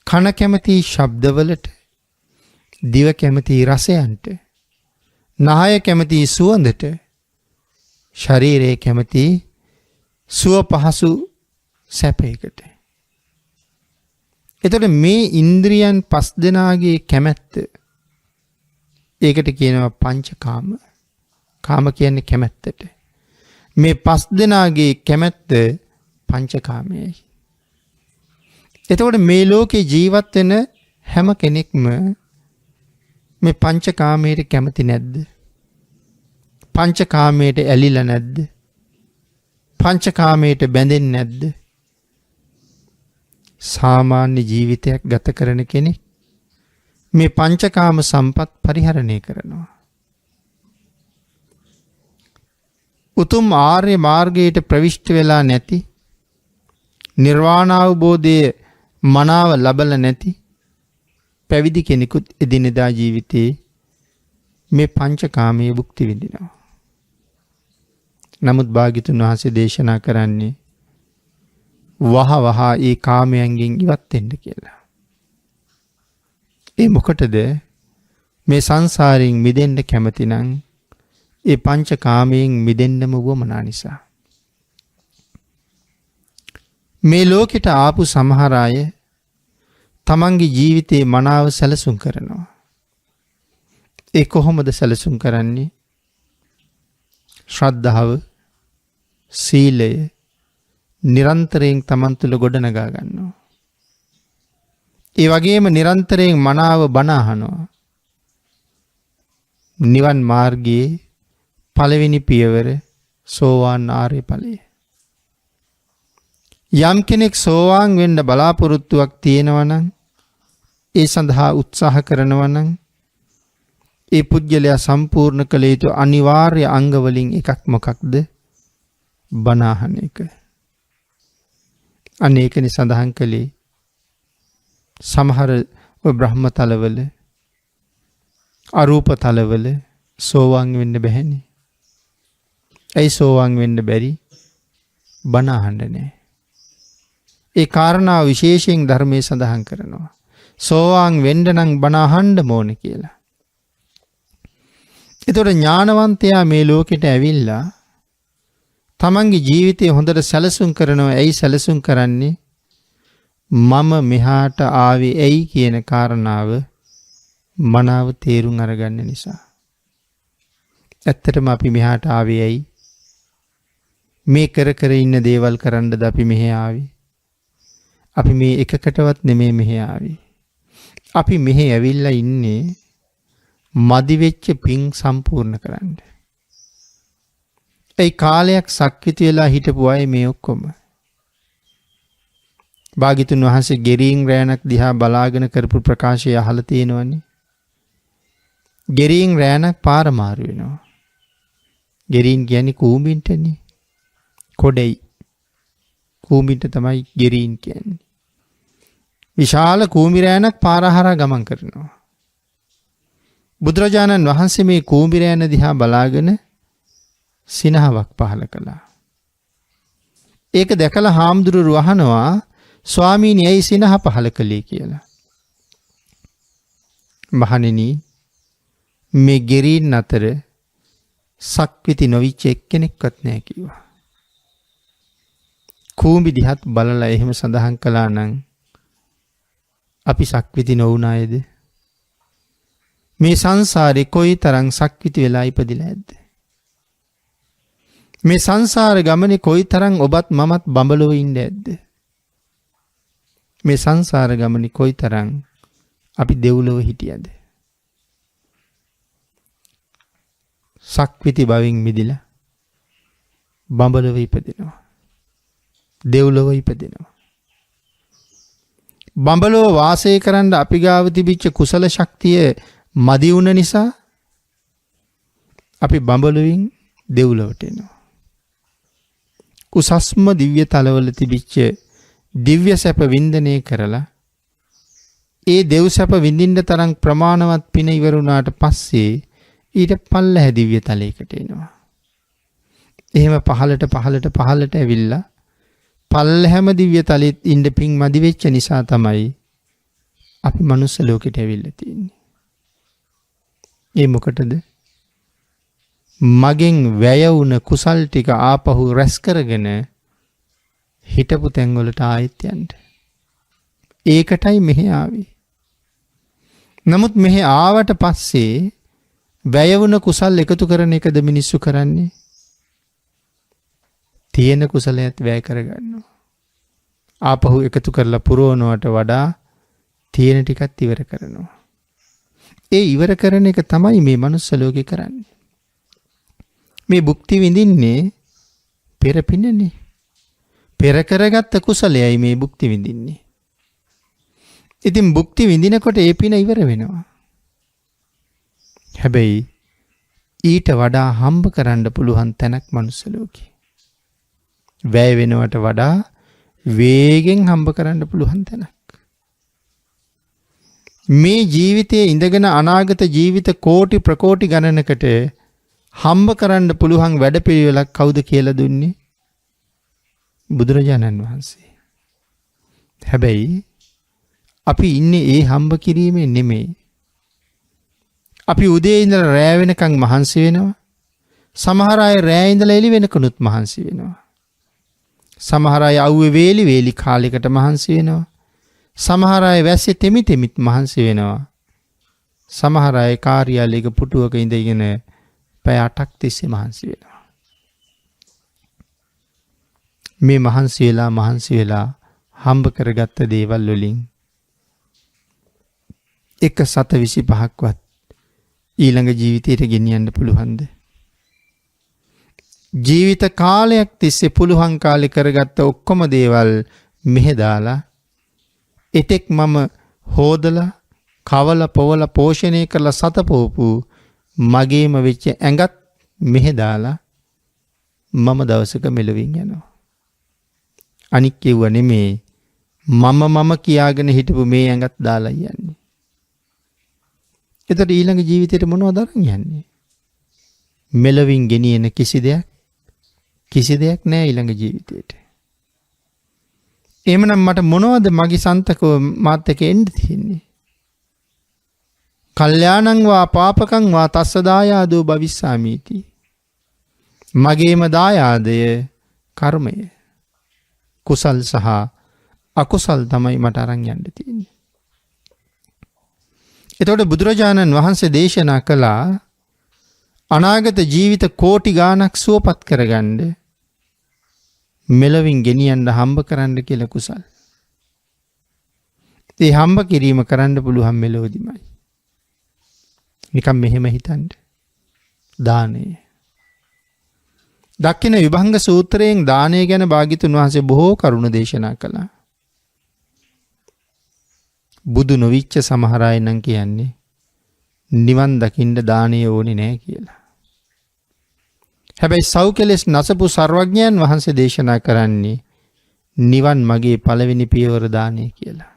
කන කැමති ශබ්දවලට, දිව කැමති රසයන්ට, නාය කැමති සුවඳට, ශරීරය කැමති සුව පහසු සැපයකට. එතකොට මේ ඉන්ද්‍රියන් පස් දෙනාගේ කැමැත්ත ඒකට කියනවා පංචකාම. කාම කියන්නේ කැමැත්තට. මේ පස් දෙනාගේ කැමැත්ත පංචකාමයයි. එතකොට මේ ලෝකේ ජීවත් වෙන හැම කෙනෙක්ම මේ පංචකාමයට කැමති නැද්ද? පංචකාමයට ඇලිලා නැද්ද? පංචකාමයට බැඳෙන්නේ නැද්ද? සාමාන්‍ය ජීවිතයක් ගත කරන කෙනෙක් මේ පංචකාම සම්පත් පරිහරණය කරනවා. උතුම් ආර්ය මාර්ගයට ප්‍රවිෂ්ඨ වෙලා නැති, නිර්වාණ අවබෝධයේ මනාව ලබලා නැති පැවිදි කෙනෙකුත් එදිනෙදා ජීවිතේ මේ පංචකාමයේ භුක්ති විඳිනවා. නමුත් භාග්‍යතුන් වහන්සේ දේශනා කරන්නේ වහ වහ ඒ කාමයන්ගෙන් ඉවත් වෙන්න කියලා. ඒ මොකටද? මේ සංසාරයෙන් මිදෙන්න කැමති නම් ඒ පංච කාමයෙන් මිදෙන්නම වමනා නිසා. මේ ලෝකෙට ආපු සමහර අය තමන්ගේ ජීවිතේ මනාව සැලසුම් කරනවා. ඒ කොහොමද සැලසුම් කරන්නේ? ශ්‍රද්ධාව, සීලය නිරන්තරයෙන් තමන් තුළ ගොඩනගා ගන්නවා. ඒ වගේම නිරන්තරයෙන් මනාව බණ අහනවා. නිවන් මාර්ගයේ පළවෙනි පියවර සෝවාන් ආර්ය ඵලය. යම් කෙනෙක් සෝවාන් වෙන්න බලාපොරොත්තුවක් තියෙනවා නම් ඒ සඳහා උත්සාහ කරනවා නම් ඒ පුජ්‍යලයා සම්පූර්ණ කළ යුතු අනිවාර්ය අංග වලින් එකක් මොකක්ද? බණ අහන එක. අනේකනි සඳහන් කළේ සමහර බ්‍රහ්ම තලවල අරූප තලවල සෝවාන් වෙන්න බැහැනේ. ඇයි සෝවාන් වෙන්න බැරි? බණ අහන්න නැහැ. ඒ කාරණාව විශේෂයෙන් ධර්මයේ සඳහන් කරනවා. සෝවාන් වෙන්න නම් බණ අහන්න ඕනේ කියලා. ඒතකොට ඥානවන්තයා මේ ලෝකෙට ඇවිල්ලා තමන්ගේ ජීවිතය හොඳට සැලසුම් කරනවා. ඇයි සැලසුම් කරන්නේ? මම මෙහාට ආවේ ඇයි කියන කාරණාව මනාව තේරුම් අරගන්න නිසා. ඇත්තටම අපි මෙහාට ආවේ ඇයි? මේ කර කර ඉන්න දේවල් කරන්නද අපි මෙහෙ ආවේ? අපි මේ එකකටවත් නෙමෙයි මෙහෙ ආවේ. අපි මෙහෙ ඇවිල්ලා ඉන්නේ මදි වෙච්ච පිං සම්පූර්ණ කරන්න. ඒ කාලයක් සක්විති වෙලා හිටපු අය මේ ඔක්කොම. භාග්‍යතුන් වහන්සේ ගෙරීන් රෑනක් දිහා බලාගෙන කරපු ප්‍රකාශය අහලා තියෙනවනේ. ගෙරීන් රෑනක් පාර මාරු වෙනවා. ගෙරීන් කියන්නේ කූඹින්ටනේ. කොඩෙයි. කූඹින්ට තමයි ගෙරීන් කියන්නේ. විශාල කූඹි රෑනක් පාර හරහා ගමන් කරනවා. බුදුරජාණන් වහන්සේ මේ කූඹි රෑන දිහා බලාගෙන සිනහවක් පහල කළා. ඒක දැකලා හාමුදුරුවෝ අහනවා, ස්වාමීනි ඇයි සිනහ පහල කළේ කියලා. මහණෙනි, මේ ගෙරීන් අතර සක්විති නොවිච්ච එක්කෙනෙක්වත් නැහැ කිව්වා. කූඹි දිහත් බලලා එහෙම සඳහන් කළා නම් අපි සක්විති නොවුන අයද? මේ සංසාරේ කොයි තරම් සක්විති වෙලා ඉපදිලා ඇද්ද? මේ සංසාර ගමනේ කොයි තරම් ඔබත් මමත් බඹලොව ඉන්නේ ඇද්ද? මේ සංසාර ගමනේ කොයි තරම් අපි දෙව්ලොව හිටියද? සක්විති භවෙන් මිදිලා බඹලොව ඉපදිනවා. දෙව්ලොව ඉපදිනවා. බඹලොව වාසය කරන්න අපි ගාව තිබිච්ච කුසල ශක්තිය මදි වුණ නිසා අපි බඹලොවින් දෙව්ලොවට එනවා. උසස්ම දිව්‍ය තලවල තිබිච්ච දිව්‍ය සැප වින්දනය කරලා ඒ දෙව් සැප විඳින්න තරම් ප්‍රමාණවත් පින ඉවර වුණාට පස්සේ ඊට පල්ලෙහැ දිව්‍ය තලයකට එනවා. එහෙම පහළට ඇවිල්ලා පල්ලෙහැම දිව්‍ය තලෙත් ඉන්න පිං මදි වෙච්ච නිසා තමයි අපි මනුස්ස ලෝකෙට ඇවිල්ලා තියෙන්නේ. ඒ මොකටද? මගෙන් වැය වුණ කුසල් ටික ආපහු රැස් කරගෙන හිටපු තැන් වලට ආයෙත් යන්න. ඒකටයි මෙහෙ ආවේ. නමුත් මෙහෙ ආවට පස්සේ වැය වුණ කුසල් එකතු කරන එකද මිනිස්සු කරන්නේ? තියෙන කුසලයට වැය කරගන්නවා. ආපහු එකතු කරලා පුරවනවට වඩා තියෙන ටිකත් ඉවර කරනවා. ඒ ඉවර කරන එක තමයි මේ මනුස්ස ලෝකේ කරන්නේ. මේ භුක්ති විඳින්නේ පෙර පිනනේ. පෙර කරගත්ත කුසලයයි මේ භුක්ති විඳින්නේ. ඉතින් භුක්ති විඳිනකොට ඒ පින ඉවර වෙනවා. හැබැයි ඊට වඩා හම්බ කරන්න පුළුවන් තැනක් මනුස්ස ලෝකේ. වැය වෙනවට වඩා වේගෙන් හම්බ කරන්න පුළුවන් තැනක්. මේ ජීවිතයේ ඉඳගෙන අනාගත ජීවිත කෝටි ප්‍රකෝටි ගණනකට හම්බ කරන්න පුළුවන් වැඩපිළිවෙලක් කවුද කියලා දුන්නේ? බුදුරජාණන් වහන්සේ. හැබැයි අපි ඉන්නේ ඒ හම්බ කිරීමේ නෙමෙයි. අපි උදේ ඉඳලා රෑ වෙනකන් මහන්සි වෙනවා. සමහර අය රෑ ඉඳලා එළි වෙනකනුත් මහන්සි වෙනවා. සමහර අය අවුවේ වේලි කාලයකට මහන්සි වෙනවා. සමහර අය වැස්සේ තෙමිත් මහන්සි වෙනවා. සමහර අය කාර්යාලයක පුටුවක ඉඳගෙන පැය 8ක් තිස්සේ මහන්සි වෙනවා. මේ මහන්සි වෙලා හම්බ කරගත්ත දේවල් වලින් එක 725ක්වත් ඊළඟ ජීවිතයට ගෙනියන්න පුළුවන්ද? ජීවිත කාලයක් තිස්සේ පුළුවන් කාලේ කරගත්ත ඔක්කොම දේවල් මෙහෙ දාලා එතෙක් මම හොදලා කවලා පොවලා පෝෂණය කරලා සතපෝපු මගේම වෙච්ච ඇඟත් මෙහෙ දාලා මම දවසක මෙලවින් යනවා. අනික් කිව්ව නෙමේ මම කියාගෙන හිටපු මේ ඇඟත් දාලා යන්නේ. එතකොට ඊළඟ ජීවිතේට මොනවද අරන් යන්නේ? මෙලවින් ගෙනියන කිසි දෙයක් නෑ ඊළඟ ජීවිතේට. එහෙමනම් මට මොනවද මගේ සන්තකව මාත් එක්ක එන්න තියෙන්නේ? කල්යාණං වා පාපකං වා තස්ස දායාදෝ භවිස්සාමීති. මගේම දායාදය කර්මය. කුසල් සහ අකුසල් තමයි මට අරන් යන්න තියෙන්නේ. එතකොට බුදුරජාණන් වහන්සේ දේශනා කළා අනාගත ජීවිත කෝටි ගාණක් සුවපත් කරගන්න මෙලවින් ගෙනියන්න හම්බ කරන්න කියලා කුසල්. ඒ හම්බ කිරීම කරන්න පුළුවන් මෙලොවදිමයි. නිකම් මෙහෙම හිතන්න. දානය. දක්ඛින විභංග සූත්‍රයෙන් දානය ගැන භාග්‍යතුන් වහන්සේ බොහෝ කරුණු දේශනා කළා. බුදු නොවිච්ච සමහර අය නම් කියන්නේ නිවන් දකින්න දානය ඕනේ නැහැ කියලා. හැබැයි සෞඛලස් නසපු සර්වඥයන් වහන්සේ දේශනා කරන්නේ නිවන් මගේ පළවෙනි පියවර දානය කියලා.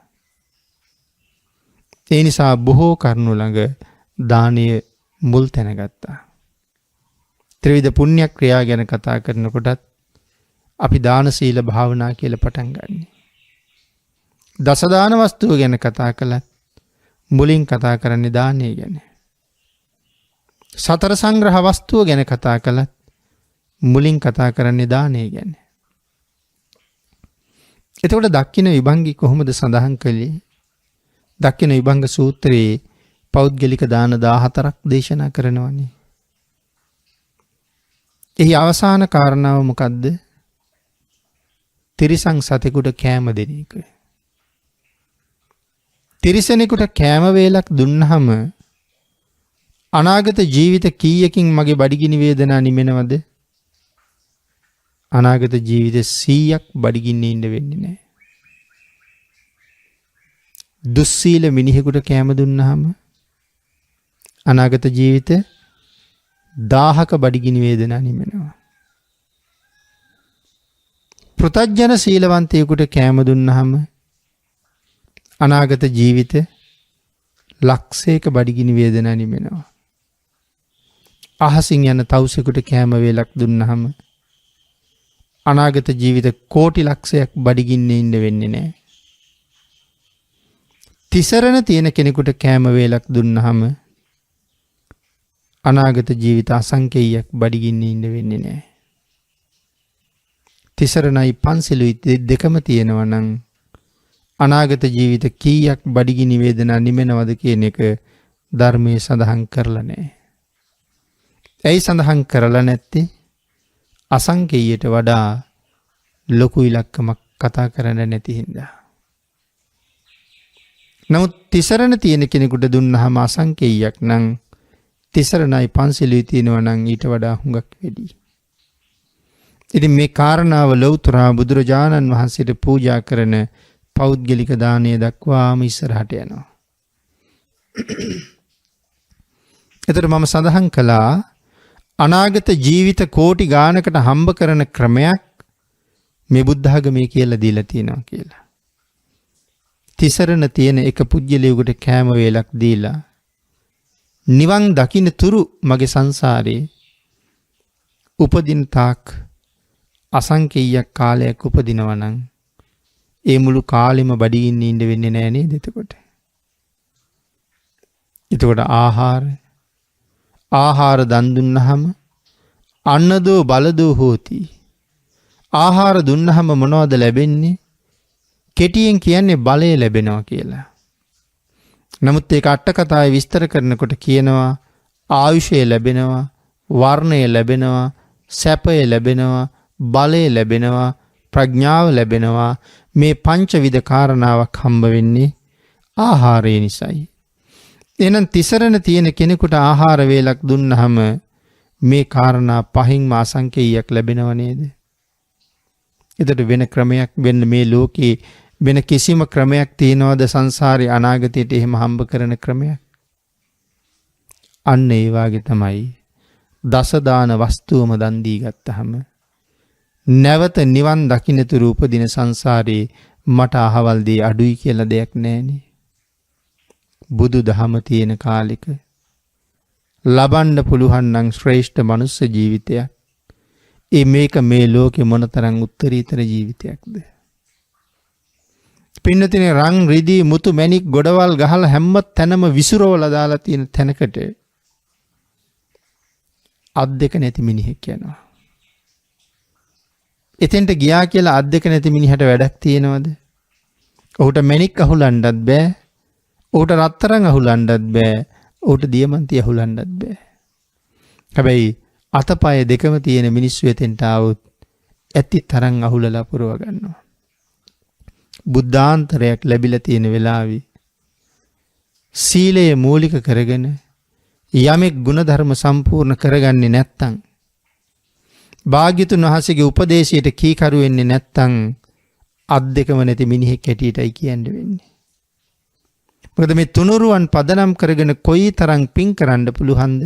ඒ නිසා බොහෝ කරුණු ළඟ දානය මුල් තැන ගත්තා. ත්‍රිවිධ පුණ්‍ය ක්‍රියා ගැන කතා කරනකොටත් අපි දාන සීල භාවනා කියලා පටන් ගන්නෙ. දස දාන වස්තුව ගැන කතා කළත් මුලින් කතා කරන්නේ දානය ගැන. සතර සංග්‍රහ වස්තුව ගැන කතා කළත් මුලින් කතා කරන්නේ දානය ගැන. එතකොට දක්ඛින විභංගි කොහොමද සඳහන් කළේ? දක්ඛින විභංග සූත්‍රයේ පෞද්ගලික දාන 14ක් දේශනා කරනවානේ. එහි අවසාන කාරණාව මොකද්ද? තිරිසන් සතෙකුට කෑම දෙන එක. තිරිසනෙකුට කෑම වේලක් දුන්නහම අනාගත ජීවිත කීයකින් මගේ බඩගිනි වේදනා නිමෙනවද? අනාගත ජීවිත 100ක් බඩගින්නේ ඉන්න වෙන්නේ නැහැ. දුස්සීල මිනිහෙකුට කෑම දුන්නහම අනාගත ජීවිත 1000ක බඩගිනි වේදනා නිමෙනවා. පෘතජ්ජන සීලවන්තයෙකුට කෑම දුන්නහම අනාගත ජීවිත ලක්ෂයක බඩගිනි වේදනා නිමෙනවා. අහසින් යන තවුසෙකුට කෑම වේලක් දුන්නහම අනාගත ජීවිත කෝටි ලක්ෂයක් බඩගින්නේ ඉන්න වෙන්නේ නැහැ. තිසරණ තියෙන කෙනෙකුට කෑම වේලක් දුන්නහම අනාගත ජීවිත අසංකේයයක් බඩගින්නේ ඉන්න වෙන්නේ නැහැ. තිසරණයි පන්සිලුයි දෙකම තියෙනවා නම් අනාගත ජීවිත කීයක් බඩගිනි වේදනා නිමෙනවද කියන එක ධර්මයේ සඳහන් කරලා නැහැ. ඇයි සඳහන් කරලා නැත්තේ? අසංකේයයට වඩා ලොකු ඉලක්කමක් කතා කරන්න නැති හින්දා. නමුත් තිසරණ තියෙන කෙනෙකුට දුන්නහම අසංකේයයක් නම් තිසරණයි පන්සිලුයි තියෙනවා නම් ඊට වඩා හුඟක් වැඩි. ඉතින් මේ කාරණාව ලෞතර බුදුරජාණන් වහන්සේට පූජා කරන පෞද්ගලික දානය දක්වාම ඉස්සරහට යනවා. එතකොට මම සඳහන් කළා අනාගත ජීවිත කෝටි ගානකට හම්බ කරන ක්‍රමයක් මේ බුද්ධ ආගමේ කියලා දීලා තියෙනවා කියලා. තිසරණ තියෙන එක පුජ්‍යලයකට කෑම වේලක් දීලා නිවන් දකින්න තුරු මගේ සංසාරේ උපදින තාක් අසංකේයයක් කාලයක් උපදිනවා නම් ඒ මුළු කාලෙම බඩගින්න ඉන්න වෙන්නේ නැහැ නේද එතකොට? එතකොට ආහාර දන් දුන්නහම අන්නදෝ බලදෝ හෝති. ආහාර දුන්නහම මොනවද ලැබෙන්නේ? කෙටියෙන් කියන්නේ බලය ලැබෙනවා කියලා. නමුත් ඒක අට කතාවේ විස්තර කරනකොට කියනවා ආයුෂය ලැබෙනවා, වර්ණය ලැබෙනවා, සැපය ලැබෙනවා, බලය ලැබෙනවා, ප්‍රඥාව ලැබෙනවා. මේ පංචවිධ කාරණාවක් හම්බ වෙන්නේ ආහාරය නිසායි. එහෙනම් තිසරණ තියෙන කෙනෙකුට ආහාර වේලක් දුන්නහම මේ කාරණා පහින්ම අසංකේයයක් ලැබෙනව නේද? එතකොට වෙන ක්‍රමයක් වෙන්න මේ ලෝකේ වෙන කිසිම ක්‍රමයක් තියනවද සංසාරේ අනාගතයට එහෙම හම්බ කරන ක්‍රමයක්? අන්න ඒ වාගේ තමයි දස දාන වස්තුවම දන් දී ගත්තහම නැවත නිවන් දකින්නතුරු උපදින සංසාරේ මට අහවල් දී අඩුයි කියලා දෙයක් නැහනේ. බුදු දහම තියෙන කාලෙක ලබන්න පුළුවන් නම් ශ්‍රේෂ්ඨ මනුස්ස ජීවිතයක්. මේක මේ ලෝකේ මොනතරම් උත්තරීතර ජීවිතයක්ද? පින්නතිනේ රන් රිදී මුතු මැණික් ගොඩවල් ගහලා හැම තැනම විසිරවලා දාලා තියෙන තැනකට අත් දෙක නැති මිනිහෙක් යනවා. එතෙන්ට ගියා කියලා අත් දෙක නැති මිනිහට වැඩක් තියෙනවද? ඔහුට මැණික් අහුලන්නත් බෑ. ඔහුට රත්තරන් අහුලන්නත් බෑ. ඔහුට දියමන්ති අහුලන්නත් බෑ. හැබැයි අතපය දෙකම තියෙන මිනිස්සු එතෙන්ට ආවොත් ඇති තරම් අහුලලා පුරව ගන්නවා. බුද්ධාන්තරයක් ලැබිලා තියෙන වෙලාවේ සීලය මූලික කරගෙන යමෙක් ගුණධර්ම සම්පූර්ණ කරගන්නේ නැත්තම්, භාග්‍යතුන් වහන්සේගේ උපදේශයට කීකරු වෙන්නේ නැත්තම් අත් දෙකම නැති මිනිහෙක් හැටියටයි කියන්න වෙන්නේ. මොකද මේ තුනුරුවන් පදනම් කරගෙන කොයි තරම් පින් කරන්න පුළුවන්ද?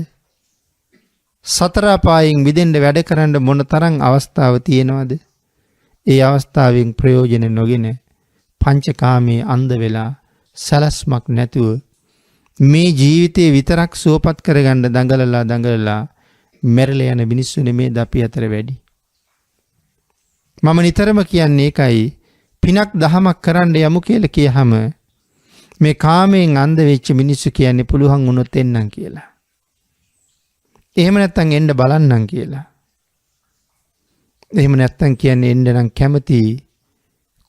සතර අපායෙන් මිදෙන්න වැඩ කරන්න මොන තරම් අවස්ථාව තියෙනවද? ඒ අවස්ථාවෙන් ප්‍රයෝජන නොගෙන පංචකාමයේ අන්ධ වෙලා සලස්මක් නැතුව මේ ජීවිතේ විතරක් සුවපත් කරගන්න දඟලලා මැරලා යන මිනිස්සු නෙමේ අපි අතර වැඩි. මම නිතරම කියන්නේ ඒකයි, පිනක් දහමක් කරන්න යමු කියලා කියහම මේ කාමයෙන් අන්ධ වෙච්ච මිනිස්සු කියන්නේ පුළුවන් වුණොත් එන්නම් කියලා. එහෙම නැත්තම් එන්න බලන්නම් කියලා. එහෙම නැත්තම් කියන්නේ එන්න නම් කැමති,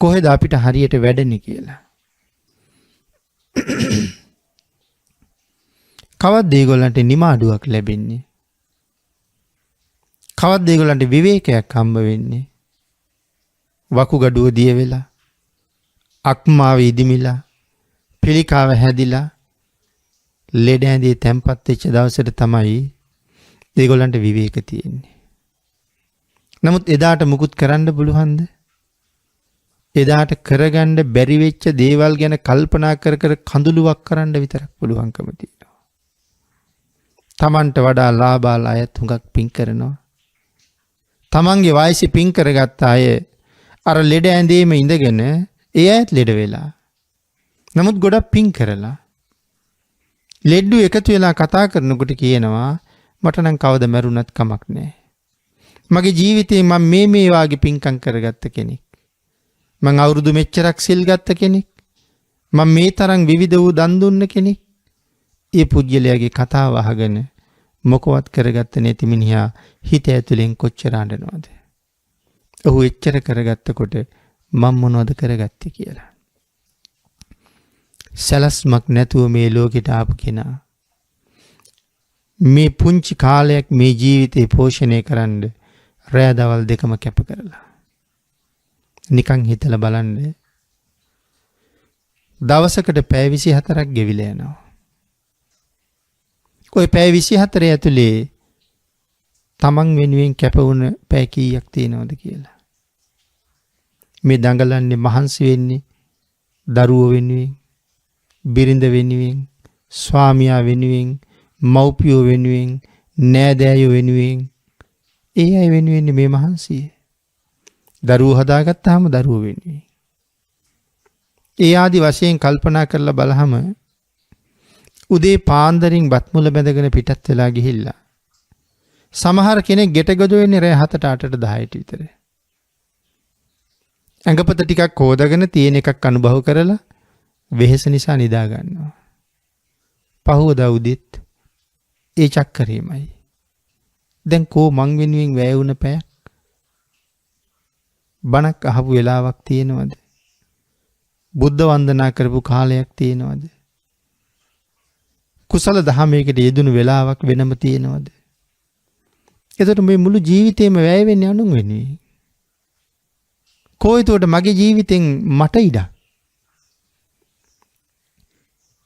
කොහෙද අපිට හරියට වැඩන්නේ කියලා. කවද්ද ඒගොල්ලන්ට නිමාඩුවක් ලැබෙන්නේ? කවද්ද ඒගොල්ලන්ට විවේකයක් හම්බ වෙන්නේ? වකුගඩුව දිය වෙලා, අක්මාව ඉදිමිලා, පිළිකාව හැදිලා, ලෙඩ ඇඳේ තැම්පත් වෙච්ච දවසට තමයි ඒගොල්ලන්ට විවේක තියෙන්නේ. නමුත් එදාට මුකුත් කරන්න පුළුවන්ද? එදාට කරගන්න බැරි වෙච්ච දේවල් ගැන කල්පනා කර කඳුළුවක් කරන්න විතරක් පුළුවන්කම තියෙනවා. තමන්ට වඩා ලාභාල අයත් හුඟක් පින් කරනවා. තමන්ගේ වයසේ පින් කරගත්ත අය අර ලෙඩ ඇඳේම ඉඳගෙන ඒ ඇත් ලෙඩ වෙලා. නමුත් ගොඩක් පින් කරලා ලෙඩ්ඩු එකතු වෙලා කතා කරනකොට කියනවා මට නම් කවද මැරුණත් කමක් නැහැ. මගේ ජීවිතේ මම මේ වාගේ පින්කම් කරගත්ත කෙනෙක්. මං අවුරුදු මෙච්චරක් සිල් ගත්ත කෙනෙක්. මම මේ තරම් විවිධ වූ දන් දුන්න කෙනෙක්. ඒ පුජ්‍යලයාගේ කතාව අහගෙන මොකවත් කරගත්ත නැති මිනිහා හිත ඇතුලෙන් කොච්චර අඬනවද? ඔහු එච්චර කරගත්තකොට මම මොනවද කරගත්තේ කියලා. සලස්මක් නැතුව මේ ලෝකෙට ආපු කෙනා මේ පුංචි කාලයක් මේ ජීවිතේ පෝෂණය කරන්න රෑ දවල් දෙකම කැප කරලා. නිකන් හිතලා බලන්න, දවසකට පැය 24ක් ගෙවිලා යනවා. ওই පැය 24 ඇතුලේ තමන් වෙනුවෙන් කැප වුණ පැය කීයක් තියෙනවද කියලා. මේ දඟලන්නේ මහන්සි වෙන්නේ දරුවෝ වෙනුවෙන්, බිරිඳ වෙනුවෙන්, ස්වාමියා වෙනුවෙන්, මව්පියෝ වෙනුවෙන්, නෑදෑයෝ වෙනුවෙන්. ඒ අය වෙනුවෙන් මේ මහන්සිය. දරුවෝ හදාගත්තාම දරුවෝ වෙනුවෙන්. ඒ ආදි වශයෙන් කල්පනා කරලා බලහම උදේ පාන්දරින් බත් මුල බැඳගෙන පිටත් වෙලා ගිහිල්ලා සමහර කෙනෙක් ගෙටගොඩ වෙන්නේ රෑ 7ට 8ට 10ට විතර. ඇඟපත ටිකක් හොදගෙන තියෙන එකක් අනුභව කරලා වෙහෙස නිසා නිදා ගන්නවා. පහුවදා උදෙත් ඒ චක්කරේමයි. දැන් කෝ මං වෙනුවෙන් වැය වුණ පැයක් බණක් අහපු වෙලාවක් තියෙනවද? බුද්ධ වන්දනා කරපු කාලයක් තියෙනවද? කුසල දහමයකට යෙදුණු වෙලාවක් වෙනම තියෙනවද? එතකොට මේ මුළු ජීවිතේම වැය වෙන්නේ අනුන් වෙනුවෙන්. කොහේතෝට මගේ ජීවිතෙන් මට ඉඩක්.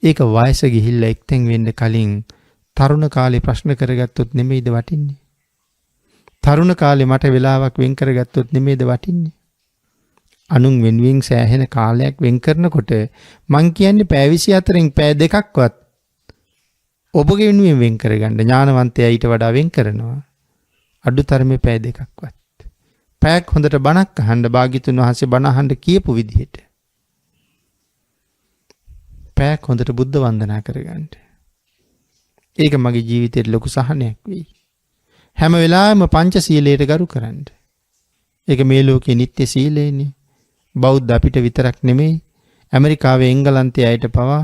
ඒක වයස ගිහිල්ලා එක්තෙන් වෙන්න කලින් තරුණ කාලේ ප්‍රශ්න කරගත්තොත් නෙමෙයිද වටින්නේ? තරුණ කාලේ මට වෙලාවක් වෙන් කරගත්තොත් නෙමෙයිද වටින්නේ? අනුන් වෙනුවෙන් සෑහෙන කාලයක් වෙන් කරනකොට මං කියන්නේ පැය 24න් පැය දෙකක්වත් ඔබගේ වෙනුවෙන් වෙන් කරගන්න ඥානවන්තයා ඊට වඩා වෙන් කරනවා. අඩුතරමේ පැය දෙකක්වත්. පැයක් හොඳට බණක් අහන්න භාග්‍යතුන් වහන්සේ බණ අහන්න කියපු විදිහට. පැයක් හොඳට බුද්ධ වන්දනා කරගන්න. ඒක මගේ ජීවිතේට ලොකු සහනයක් වෙයි. හැම වෙලාවෙම පංචශීලයට ගරු කරන්න. ඒක මේ ලෝකේ නිත්‍ය සීලයනේ. බෞද්ධ අපිට විතරක් නෙමෙයි ඇමරිකාවේ එංගලන්තයේ අයට පවා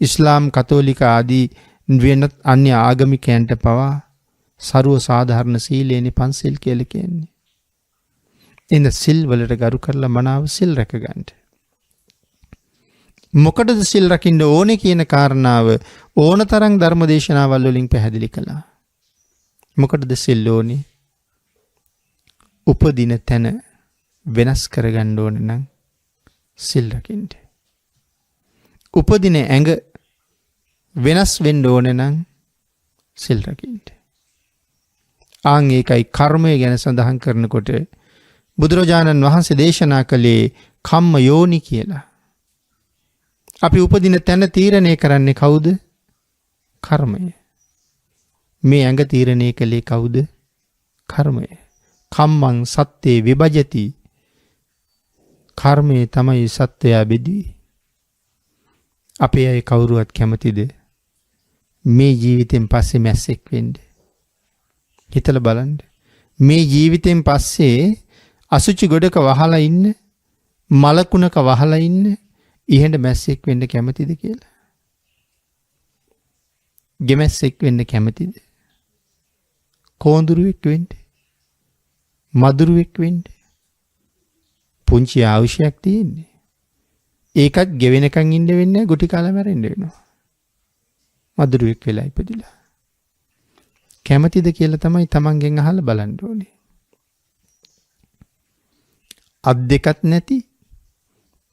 ඉස්ලාම් කතෝලික ආදී වෙනත් අන්‍ය ආගමිකයන්ට පවා ਸਰව සාධාරණ සීලයනේ පන්සිල් කියලා කියන්නේ. එන සිල් වලට ගරු කරලා මනාව සිල් රැක ගන්න. මොකටද සිල් රකින්න ඕනේ කියන කාරණාව ඕනතරම් ධර්මදේශනාවල් වලින් පැහැදිලි කළා. මොකටද සිල් ඕනේ? උපදින තැන වෙනස් කරගන්න ඕන නම් සිල් රකින්න. උපදින ඇඟ වෙනස් වෙන්න ඕන නම් සිල් රකින්න. ආන් ඒකයි කර්මය ගැන සඳහන් කරනකොට බුදුරජාණන් වහන්සේ දේශනා කළේ කම්ම යෝනි කියලා. අපි උපදින තැන තීරණය කරන්නේ කවුද? කර්මය. මේ ඇඟ තීරණය කළේ කවුද? කර්මය. කම්මං සත්තේ විභජති. කර්මය තමයි සත්වයා බෙදුවේ. අපේ අය කවුරුවත් කැමතිද මේ ජීවිතෙන් පස්සේ මැස්සෙක් වෙන්න? හිතලා බලන්න. මේ ජීවිතෙන් පස්සේ අසුචි ගොඩක වහලා ඉන්න, මලකුණක වහලා ඉන්න ඉහෙඳ මැස්සෙක් වෙන්න කැමතිද කියලා? ගෙමැස්සෙක් වෙන්න කැමතිද? කෝඳුරුවෙක් වෙන්න? මදුරුවෙක් වෙන්න? පුංචි අවශ්‍යයක් තියෙන්නේ. ඒකත් ගෙවෙනකන් ඉන්න වෙන්නේ ගුටි කාලා මැරෙන්න වෙනවා. මදුරුවෙක් වෙලා ඉපදිලා. කැමතිද කියලා තමයි තමන්ගෙන් අහලා බලන්න ඕනේ. අත් දෙකක් නැති,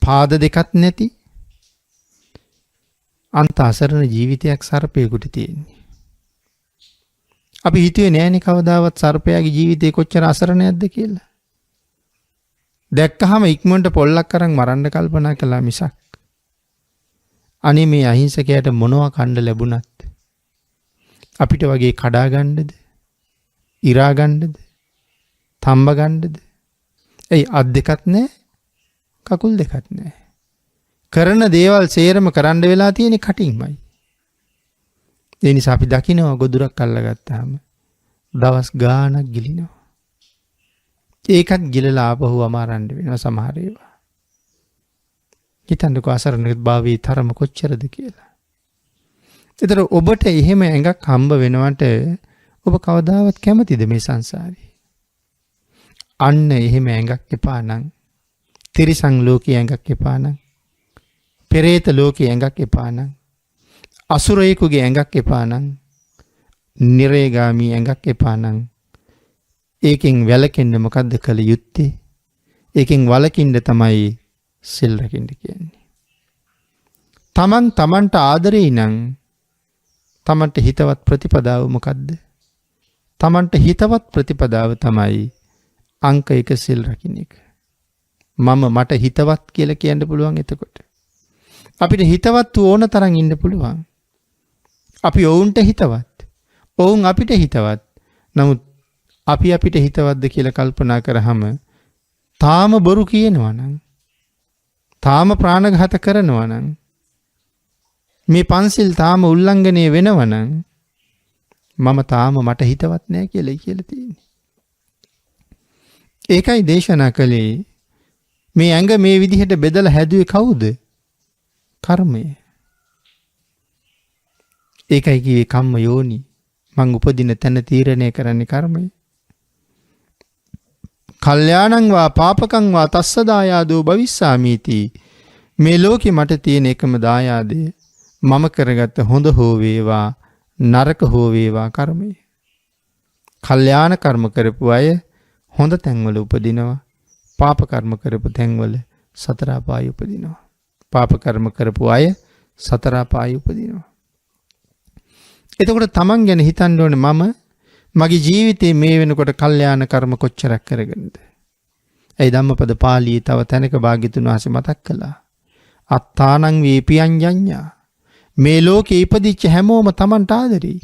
පාද දෙකක් නැති අන්ත අසරණ ජීවිතයක් සර්පයෙකුට තියෙන්නේ. අපි හිතුවේ නෑනේ කවදාවත් සර්පයාගේ ජීවිතේ කොච්චර අසරණයක්ද කියලා. දැක්කහම ඉක්මනට පොල්ලක් අරන් මරන්න කල්පනා කළා මිසක් අනේ මේ අහිංසකයාට මොනවා කන්න ලැබුණත් අපිට වගේ කඩා ගන්නද? ඉරා ගන්නද? තම්බ ගන්නද? ඒ අත් දෙකක් නැහැ, කකුල් දෙකක් නැහැ. කරන දේවල් සේරම කරන්න වෙලා තියෙන්නේ කටින්මයි. ඒ නිසා අපි දකිනවා ගොදුරක් අල්ලගත්තාම දවස් ගාණක් ගිලිනවා. ඒකත් ගිලලා ආපහු අමාරන්න වෙනවා සමහර ඒවා. හිතන්නකෝ අසරණභාවී තරම කොච්චරද කියලා. ඒතර ඔබට එහෙම ඇඟක් හම්බ වෙනවට ඔබ කවදාවත් කැමතිද මේ සංසාරේ? අන්න එහෙම ඇඟක් එපා නම්, තිරිසන් ලෝකයේ ඇඟක් එපා නම්, පෙරේත ලෝකයේ ඇඟක් එපා නම්, අසුරයෙකුගේ ඇඟක් එපා නම්, නිරේගාමී ඇඟක් එපා නම්, ඒකෙන් වැළකෙන්න මොකද්ද කළ යුත්තේ? ඒකෙන් වළකින්න තමයි සිල් රකින්න කියන්නේ. තමන්ට ආදරේ නම් තමන්ට හිතවත් ප්‍රතිපදාව මොකද්ද? තමන්ට හිතවත් ප්‍රතිපදාව තමයි අංක 1 සිල් රකින්න එක. මට හිතවත් කියලා කියන්න පුළුවන්. එතකොට අපිට හිතවත් ඕන තරම් ඉන්න පුළුවන්. අපි ඔවුන්ට හිතවත්, ඔවුන් අපිට හිතවත්. නමුත් අපි අපිට හිතවත්ද කියලා කල්පනා කරාම තාම බොරු කියනවා නම්, තාම ප්‍රාණඝාත කරනවා නම්, මේ පන්සිල් තාම උල්ලංඝනය වෙනවා නම් මම තාම මට හිතවත් නෑ කියලා තියෙන්නේ. ඒකයි දේශනා කළේ මේ ඇඟ මේ විදිහට බෙදලා හැදුවේ කවුද? කර්මය. ඒකයි කියේ කම්ම යෝනි. මං උපදින තැන තීරණය කරන්නේ කර්මය. කල්යාණං වා පාපකං වා තස්ස දායාදෝ භවිස්සාමීති. මේ ලෝකෙ මට තියෙන එකම දායාදය මම කරගත්ත හොඳ හෝ වේවා නරක හෝ වේවා කර්මය. කල්යාණ කර්ම කරපු අය හොඳ තැන්වල උපදිනවා. පාප කර්ම කරපු තැන්වල සතර අපායේ උපදිනවා. පාප කර්ම කරපු අය සතර අපායේ උපදිනවා. එතකොට තමන් ගැන හිතන්න ඕනේ මම මගේ ජීවිතේ මේ වෙනකොට කල්යාණ කර්ම කොච්චරක් කරගෙනද? ඒ ධම්මපද පාළියේ තව තැනක භාග්‍යතුන් වහන්සේ මතක් කළා. අත්තානං වේපියංජඤ්ඤා. මේ ලෝකේ ඉපදිච්ච හැමෝම තමන්ට ආදරෙයි.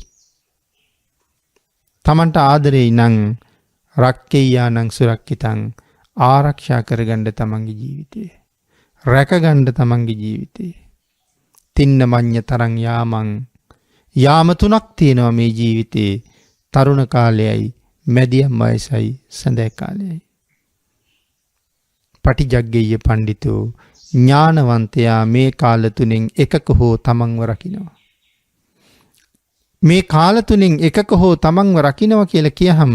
තමන්ට ආදරෙයි නම් රක්කේයානං සුරක්කිතං ආරක්ෂා කරගන්න තමන්ගේ ජීවිතේ. රැකගන්න තමන්ගේ ජීවිතේ. තින්න මඤ්ඤ තරං යාමං යාම තුනක් තියෙනවා මේ ජීවිතේ. තරුණ කාලයයි, මැදියම් වයසයි, සඳය කාලයයි. පටිජග්ගේය පඬිතෝ ඥානවන්තයා මේ කාල තුනෙන් එකක හෝ තමන්ව රකින්නවා. මේ කාල තුනෙන් එකක හෝ තමන්ව රකින්නවා කියලා කියහම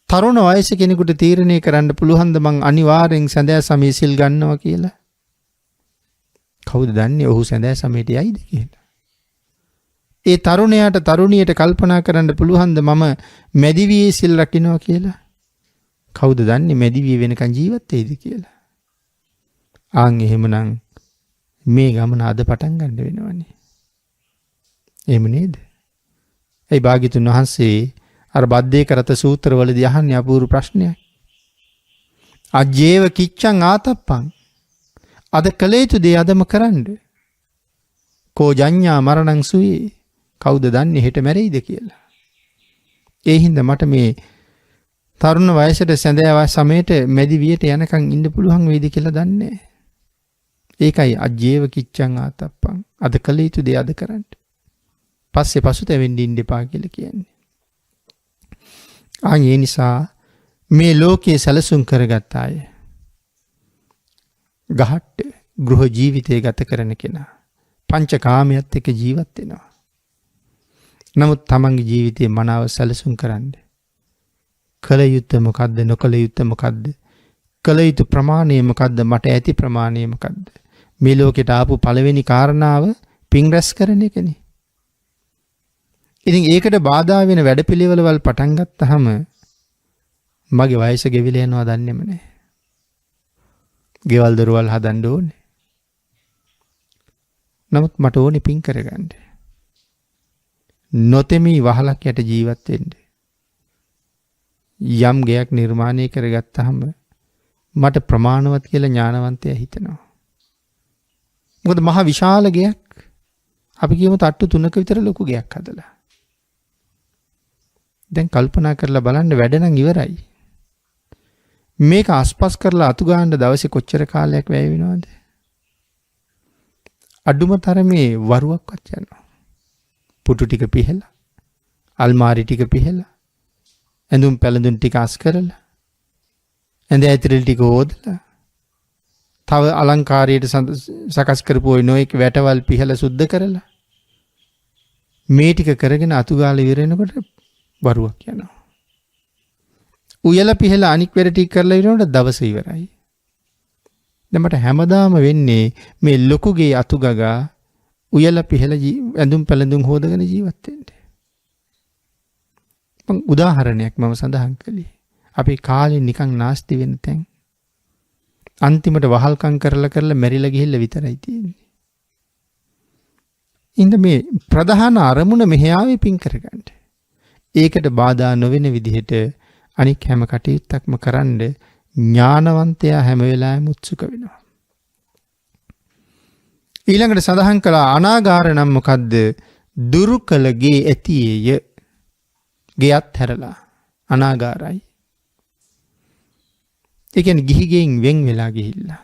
තරුණ වයස කෙනෙකුට තීරණය කරන්න පුළුවන්ද මං අනිවාර්යෙන් සඳය සමයේ සිල් ගන්නවා කියලා? කවුද දන්නේ ඔහු සඳය සමයට යයිද කියලා? ඒ තරුණයාට තරුණියට කල්පනා කරන්න පුළුවන්ද මම මැදිවියේ සිල් රකින්නවා කියලා? කවුද දන්නේ මැදිවියේ වෙනකන් ජීවත් වෙයිද කියලා? ආන් එහෙමනම් මේ ගමන අද පටන් ගන්න වෙනවනේ. එහෙම නේද? ඒ භාග්‍යතුන් වහන්සේ අර බද්දේ කරත සූත්‍රවලදී අහන්නේ අපූර්ව ප්‍රශ්නයක්. අජ්ජේව කිච්ඡං ආතප්පං. අද කළ යුතු දේ අදම කරන්න. කෝ ජඤ්ඤා මරණං සුවේ. කවුද දන්නේ හෙට මැරෙයිද කියලා? ඒ හින්දා මට මේ තරුණ වයසට සැඳෑ සමයට මැදි වියට යනකම් ඉන්න පුළුවන් වේද කියලා දන්නේ නැහැ. ඒකයි අජ්ජේව කිච්ඡං ආතප්පං. අද කළ යුතු දේ අද කරන්න. පස්සේ පසුතැවෙන්න ඉන්න එපා කියලා කියන්නේ. ඒ නිසා මේ ලෝකයේ සැලසුම් කරගත් අය ගහට්ට ගෘහ ජීවිතය ගත කරන කෙනා පංචකාමයට එක්ක ජීවත් වෙනවා. නමුත් තමන්ගේ ජීවිතේ මනාව සැලසුම් කරන්න. කල යුත්තේ මොකද්ද? නොකල යුත්තේ මොකද්ද? කල යුතු ප්‍රමාණය මොකද්ද? මට ඇති ප්‍රමාණය මොකද්ද? මේ ලෝකෙට ආපු පළවෙනි කාරණාව පින් රැස් කරන එකනේ. ඉතින් ඒකට බාධා වෙන වැඩපිළිවෙළවල් පටන් ගත්තාම මගේ වයස ගෙවිලා යනවා දන්නේම නැහැ. ගෙවල් දොරවල් හදන්න ඕනේ. නමුත් මට ඕනේ පින් කරගන්න. නොතෙමි වහලක් යට ජීවත් වෙන්න. යම් ගයක් නිර්මාණය කරගත්තාම මට ප්‍රමාණවත් කියලා ඥානවන්තයා හිතනවා. මොකද මහ විශාල ගයක් අපි කියමු තට්ටු 3ක විතර ලොකු ගයක් හදලා. දැන් කල්පනා කරලා බලන්න වැඩ නම් ඉවරයි. මේක අස්පස් කරලා අතු ගන්න දවසේ කොච්චර කාලයක් වැය වෙනවද? අඩුම තරමේ වරුවක්වත් යනවා. පුටු ටික පිහලා, අල්මාරි ටික පිහලා, ඇඳුම් පැළඳුම් ටික අස් කරලා, ඇඳ ඇතිරිලි ටික හොදලා, තව අලංකාරයට සකස් කරපු ඔය නොයෙක් වැටවල් පිහලා සුද්ධ කරලා මේ ටික කරගෙන අතු ගාලා ඉවර වෙනකොට වරුවක් යනවා. උයලා පිහලා අනික් වැඩ ටික කරලා ඉවරනකොට දවස ඉවරයි. දැන් මට හැමදාම වෙන්නේ මේ ලොකුගේ අතු ගගා උයලා පිහලා ඇඳුම් පැළඳුම් හොදගෙන ජීවත් වෙන්න. මම උදාහරණයක් මම සඳහන් කළේ. අපේ කාලේ නිකන් නාස්ති වෙන තැන්. අන්තිමට වහල්කම් කරලා මැරිලා ගිහිල්ලා විතරයි තියෙන්නේ. ඉන්න මේ ප්‍රධාන අරමුණ මෙහි ආවේ පින් කරගන්න. ඒකට බාධා නොවන විදිහට අනික් හැම කටයුත්තක්ම කරන්න ඥානවන්තයා හැම වෙලාවෙම උත්සුක වෙනවා. ඊළඟට සඳහන් කළා අනාගාර නම් මොකද්ද? දුරු කළ ගේ ඇතියේය. ගෙයත් හැරලා අනාගාරයි. ඒ කියන්නේ ගිහිගෙන් වෙන් වෙලා ගිහිල්ලා.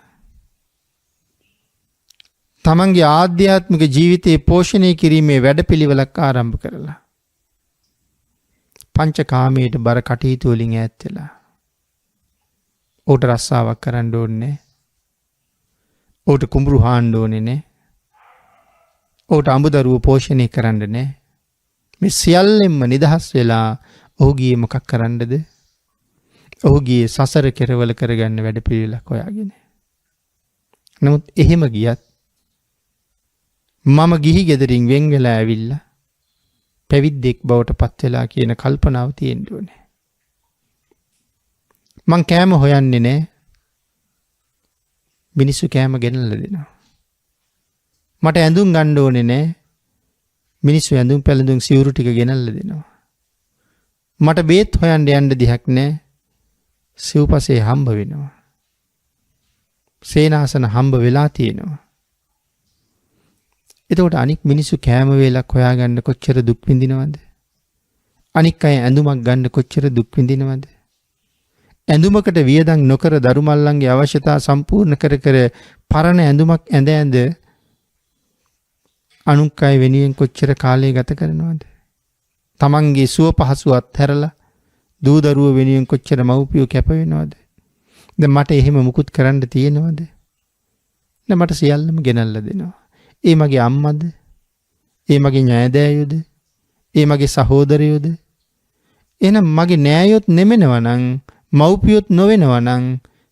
තමන්ගේ ආධ්‍යාත්මික ජීවිතේ පෝෂණය කිරීමේ වැඩපිළිවෙලක් ආරම්භ කරලා. පංචකාමයට බර කටයුතු වලින් ඈත් වෙලා. ඌට රස්සාවක් කරන්න ඕනේ. ඌට කුඹුරු හාන්න ඕනේ නේ. ඌට අඹදරුව පෝෂණය කරන්න නේ. මේ සියල්ලෙන්ම නිදහස් වෙලා ඔහු ගියේ මොකක් කරන්නද? ඔහු ගියේ සසර කෙරවල කරගන්න වැඩ පිළිවෙලක් හොයාගෙන. නමුත් එහෙම ගියත් මම ගිහි ගෙදරින් වෙන් වෙලා ඇවිල්ලා පැවිද්දෙක් බවට පත් වෙලා කියන කල්පනාව තියෙන්න ඕනේ. මං කෑම හොයන්නේ නෑ. මිනිස්සු කෑම ගෙනල්ලා දෙනවා. මට ඇඳුම් ගන්න ඕනේ නෑ. මිනිස්සු ඇඳුම් පැළඳුම් සිවුරු ටික ගෙනල්ලා දෙනවා. මට බේත් හොයන්න යන්න දිහක් නෑ. සිව්පසේ හම්බ වෙනවා. සේනාසන හම්බ වෙලා තියෙනවා. එතකොට අනික් මිනිස්සු කෑම වේලක් හොයාගන්න කොච්චර දුක් විඳිනවද? අනික් අය ඇඳුමක් ගන්න කොච්චර දුක් විඳිනවද? ඇඳුමකට වියදම් නොකර දරුමල්ලන්ගේ අවශ්‍යතා සම්පූර්ණ කර කර පරණ ඇඳුමක් ඇඳ අනුක් අය වෙනුවෙන් කොච්චර කාලය ගත කරනවද? තමන්ගේ සුව පහසු අත්හැරලා දූ දරුවෝ වෙනුවෙන් කොච්චර මව්පියෝ කැප වෙනවද? දැන් මට එහෙම මුකුත් කරන්න තියෙනවද? දැන් මට සියල්ලම ගෙනල්ලා දෙනවා. ඒ මගේ අම්මද? ඒ මගේ ඥායදෑයෝද? ඒ මගේ සහෝදරයෝද? එහෙනම් මගේ නෑයොත් නෙමෙනවා නම්, මව්පියොත් නොවෙනවා නම්,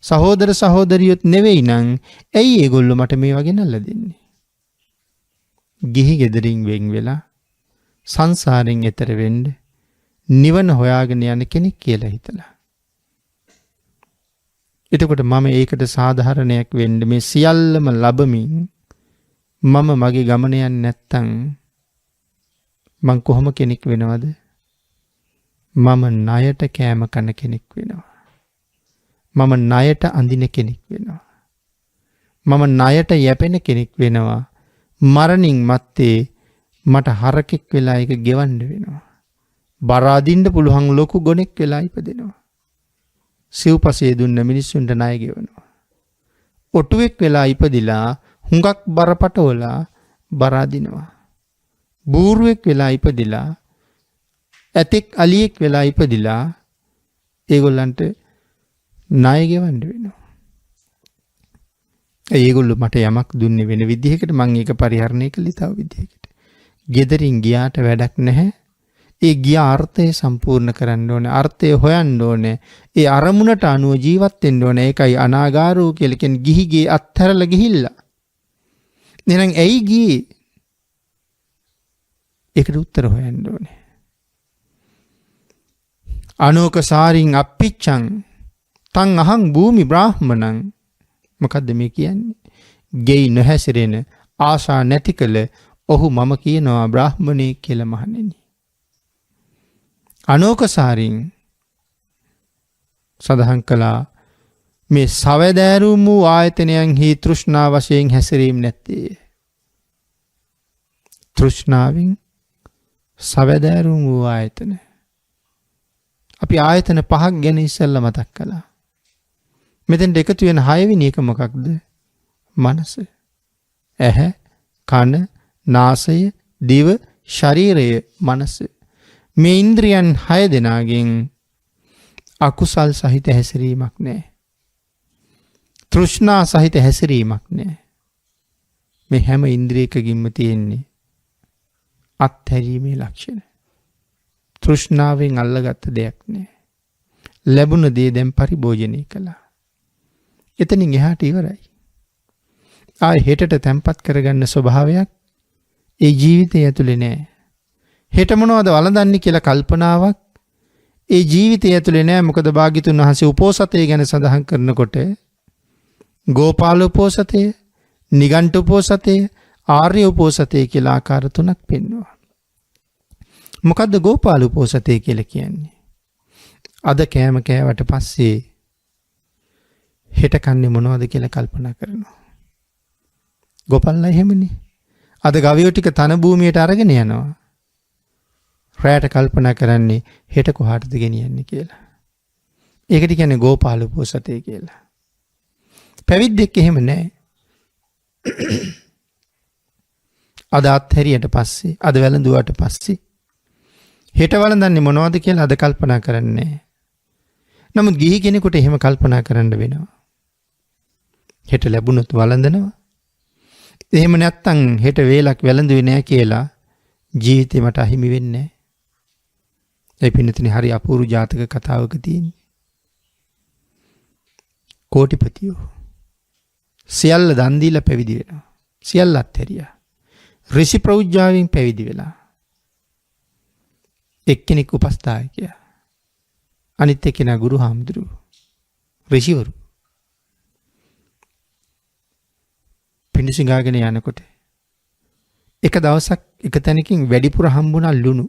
සහෝදර සහෝදරියොත් නෙවෙයි නම්, ඇයි ඒගොල්ලෝ මට මේවා ගෙනල්ලා දෙන්නේ? ගිහි ගෙදරින් වෙන් වෙලා සංසාරයෙන් එතර වෙන්න නිවන හොයාගෙන යන කෙනෙක් කියලා හිතලා. එතකොට මම ඒකට සාධාරණයක් වෙන්න මේ සියල්ලම ලැබමින් මම මගේ ගමන යන්නේ නැත්තම් මං කොහොම කෙනෙක් වෙනවද? මම ණයට කෑම කන කෙනෙක් වෙනවා. මම ණයට අඳින කෙනෙක් වෙනවා. මම ණයට යැපෙන කෙනෙක් වෙනවා. මරණින් මත්තේ මට හරකෙක් වෙලා ඒක ගෙවන්න වෙනවා. බර අදින්න පුළුවන් ලොකු ගොනෙක් වෙලා ඉපදෙනවා. සිව්පසේ දුන්න මිනිස්සුන්ට ණය ගෙවනවා. ඔටුවෙක් වෙලා ඉපදිලා හුඟක් බරපතවලා බර අදිනවා. බූරුවෙක් වෙලා ඉපදිලා ඇතෙක් අලියෙක් වෙලා ඉපදිලා ඒගොල්ලන්ට ණය ගෙවන්න වෙනවා. ඒගොල්ලෝ මට යමක් දුන්නේ වෙන විදිහකට මම ඒක පරිහරණය කළේ තව විදිහකට. ගෙදරින් ගියාට වැඩක් නැහැ. ඒ ගිය අර්ථය සම්පූර්ණ කරන්න ඕනේ. අර්ථය හොයන්න ඕනේ. ඒ අරමුණට අනුව ජීවත් වෙන්න ඕනේ. ඒකයි අනාගාරෝ කියලා කියන්නේ ගිහිගේ අත්හැරලා ගිහිල්ලා. එහෙනම් ඇයි ගියේ? ඒකට උත්තර හොයන්න ඕනේ. අනෝක සාරින් අප්පිච්ඡං තං අහං භූමි බ්‍රාහ්මණං. මොකද්ද මේ කියන්නේ? ගෙයි නොහැසිරෙන ආශා නැති කළ ඔහු මම කියනවා බ්‍රාහ්මණයෙක් කියලා මහණෙනි. අනෝකසාරින් සඳහන් කළා මේ සවැදෑරුම් වූ ආයතනයන්හි තෘෂ්ණා වශයෙන් හැසිරීම නැත්තේ. තෘෂ්ණාවෙන් සවැදෑරුම් වූ ආයතන. අපි ආයතන පහක් ගැන ඉස්සෙල්ලා මතක් කළා. මෙතෙන් එකතු වෙන 6 වෙනි එක මොකක්ද? මනස. ඇහැ, කන, නාසය, දිව, ශරීරය, මනස. මේ ඉන්ද්‍රියන් 6 දෙනාගෙන් අකුසල් සහිත හැසිරීමක් නැහැ. තෘෂ්ණා සහිත හැසිරීමක් නැහැ. මේ හැම ඉන්ද්‍රියකකින්ම තියෙන්නේ අත්හැරීමේ ලක්ෂණ. තෘෂ්ණාවෙන් අල්ලගත්ත දෙයක් නැහැ. ලැබුණ දේ දැන් පරිභෝජනය කළා. එතනින් එහාට ඉවරයි. ආයේ හෙටට තැම්පත් කරගන්න ස්වභාවයක් ඒ ජීවිතය ඇතුලේ නැහැ. හෙට මොනවද වළඳන්නේ කියලා කල්පනාවක් ඒ ජීවිතය ඇතුලේ නැහැ. මොකද භාග්‍යතුන් වහන්සේ උපෝසතය ගැන සඳහන් කරනකොට ගෝපාල උපෝසතය, නිගණ්ඨ උපෝසතය, ආර්ය උපෝසතය කියලා ආකාර 3ක් පෙන්වනවා. මොකද්ද ගෝපාල උපෝසතය කියලා කියන්නේ? අද කෑම කෑවට පස්සේ හෙට කන්නේ මොනවද කියලා කල්පනා කරනවා. ගෝපල්ලා එහෙමනේ. අද ගවයෝ ටික තන භූමියට අරගෙන යනවා. රැයට කල්පනා කරන්නේ හෙට කොහාටද ගෙනියන්නේ කියලා. ඒකට කියන්නේ ගෝපාල උපෝසතය කියලා. පැවිද්දෙක් එහෙම නැහැ. අද අත්හැරියට පස්සේ, අද වැළඳුවාට පස්සේ හෙට වළඳන්නේ මොනවද කියලා අද කල්පනා කරන්නේ. නමුත් ගිහි කෙනෙකුට එහෙම කල්පනා කරන්න වෙනවා. හෙට ලැබුණොත් වළඳනවා. එහෙම නැත්තම් හෙට වේලක් වැළඳුවේ නැහැ කියලා ජීවිතේ මට අහිමි වෙන්නේ නැහැ. ඒ පින්නතුනේ හරි අපූර්ව ජාතක කතාවක තියෙන්නේ. කෝටිපතියෝ සියල්ල දන් දීලා පැවිදි වෙනවා. සියල්ල අත්හැරියා. ඍෂි ප්‍රෞජ්ජාවෙන් පැවිදි වෙලා. එක්කෙනෙක් උපස්ථායකයා. අනිත් එක්කෙනා ගුරු හාමුදුරුවෝ. ඍෂිවරු. පිඬුසිඟාගෙන යනකොට එක දවසක් එක තැනකින් වැඩිපුර හම්බුණා ලුණු.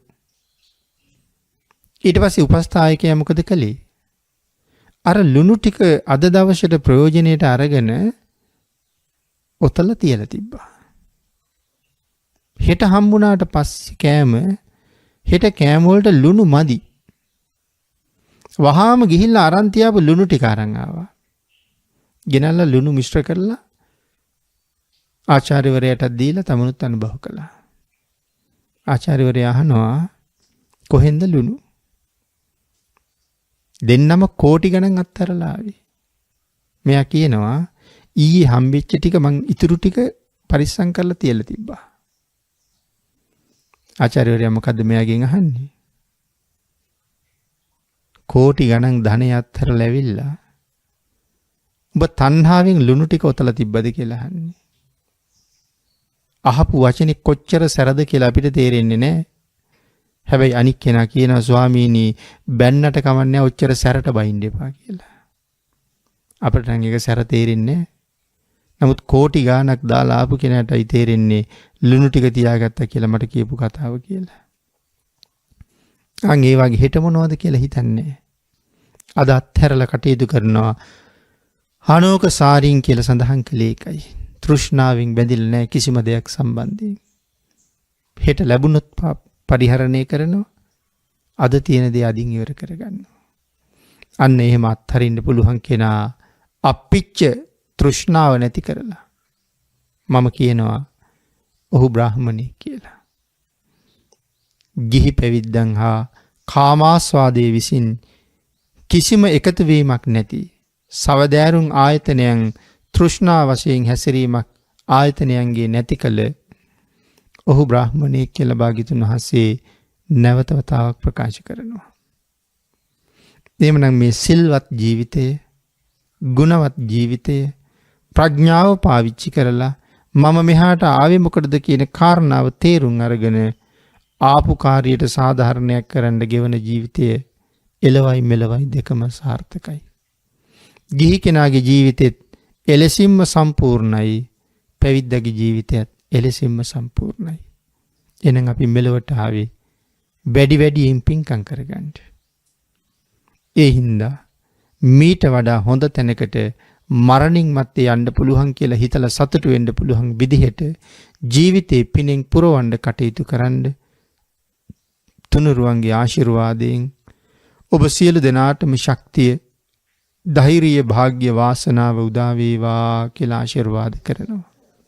ඊට පස්සේ උපස්ථායකයා මොකද කළේ? අර ලුණු ටික අද දවසට ප්‍රයෝජනෙට අරගෙන ඔතල තියලා තිබ්බා. හෙට හම්බුණාට පස්සේ කෑම හෙට කෑම වලට ලුණු මදි. වහාම ගිහිල්ලා අරන් තියාපු ලුණු ටික අරන් ආවා. ගෙනල්ලා ලුණු මිශ්‍ර කරලා ආචාර්යවරයාට දීලා තමනුත් අනුභව කළා. ආචාර්යවරයා අහනවා කොහෙන්ද ලුණු? දෙන්නම කෝටි ගණන් අත්හැරලා ආවේ. මෙයා කියනවා ඊයේ හම්බෙච්ච ටික මං ඉතුරු ටික පරිස්සම් කරලා තියලා තිබ්බා. ආචාර්යවරයා මොකද්ද මෙයාගෙන් අහන්නේ? කෝටි ගණන් ධනය අත්හැරලා ඇවිල්ලා ඔබ තණ්හාවෙන් ලුණු ටික ඔතලා තිබ්බද කියලා අහන්නේ. අහපු වචනේ කොච්චර සැරද කියලා අපිට තේරෙන්නේ නැහැ. හැබැයි අනික් කෙනා කියනවා ස්වාමීනි බැන්නට කමන්නේ ඔච්චර සැරට බයින්න එපා කියලා. අපිට නම් ඒක සැර තේරෙන්නේ නැහැ. නමුත් කෝටි ගාණක් දාලා ආපු කෙනාටයි තේරෙන්නේ ලුණු ටික තියාගත්තා කියලා මට කියපු කතාව කියලා. අන් ඒ වගේ හෙට මොනවද කියලා හිතන්නේ. අද අත්හැරලා කටයුතු කරනවා. හනෝක සාරින් කියලා සඳහන් කළේ ඒකයි. තෘෂ්ණාවෙන් බැඳිලා නැහැ කිසිම දෙයක් සම්බන්ධයෙන්. හෙට ලැබුණොත් පරිහරණය කරනවා. අද තියෙන දේ අදින් ඉවර කරගන්නවා. අන්න එහෙම අත්හරින්න පුළුවන් කෙනා අපිච්ච තෘෂ්ණාව නැති කරලා මම කියනවා ඔහු බ්‍රාහ්මණෙක් කියලා. ගිහි පැවිද්දන් හා කාමාස්වාදයේ විසින් කිසිම එකතු වීමක් නැති සවදෑරුම් ආයතනයන් තෘෂ්ණා වශයෙන් හැසිරීමක් ආයතනයන්ගේ නැති කළ ඔහු බ්‍රාහ්මණයෙක් කියලා භාග්‍යතුන් වහන්සේ නැවත වතාවක් ප්‍රකාශ කරනවා. එහෙමනම් මේ සිල්වත් ජීවිතය, ගුණවත් ජීවිතය, ප්‍රඥාව පාවිච්චි කරලා මම මෙහාට ආවේ මොකටද කියන කාරණාව තේරුම් අරගෙන ආපු කාර්යයට සාධාරණයක් කරන්න ගෙවන ජීවිතය එළවයි මෙලවයි දෙකම සාර්ථකයි. ගිහි කෙනාගේ ජීවිතෙත් එලෙසින්ම සම්පූර්ණයි. පැවිද්දගේ ජීවිතයත් එලෙසින්ම සම්පූර්ණයි. එහෙනම් අපි මෙලවට ආවේ වැඩියෙන් පින්කම් කරගන්න. ඒ හින්දා මීට වඩා හොඳ තැනකට මරණින් මත්තේ යන්න පුළුවන් කියලා හිතලා සතුටු වෙන්න පුළුවන් විදිහට ජීවිතේ පිනෙන් පුරවන්න කටයුතු කරන්න තුනුරුවන්ගේ ආශිර්වාදයෙන් ඔබ සියලු දෙනාටම ශක්තිය, ධෛර්යය, වාග්ය, වාසනාව උදා වේවා කියලා ආශිර්වාද කරනවා.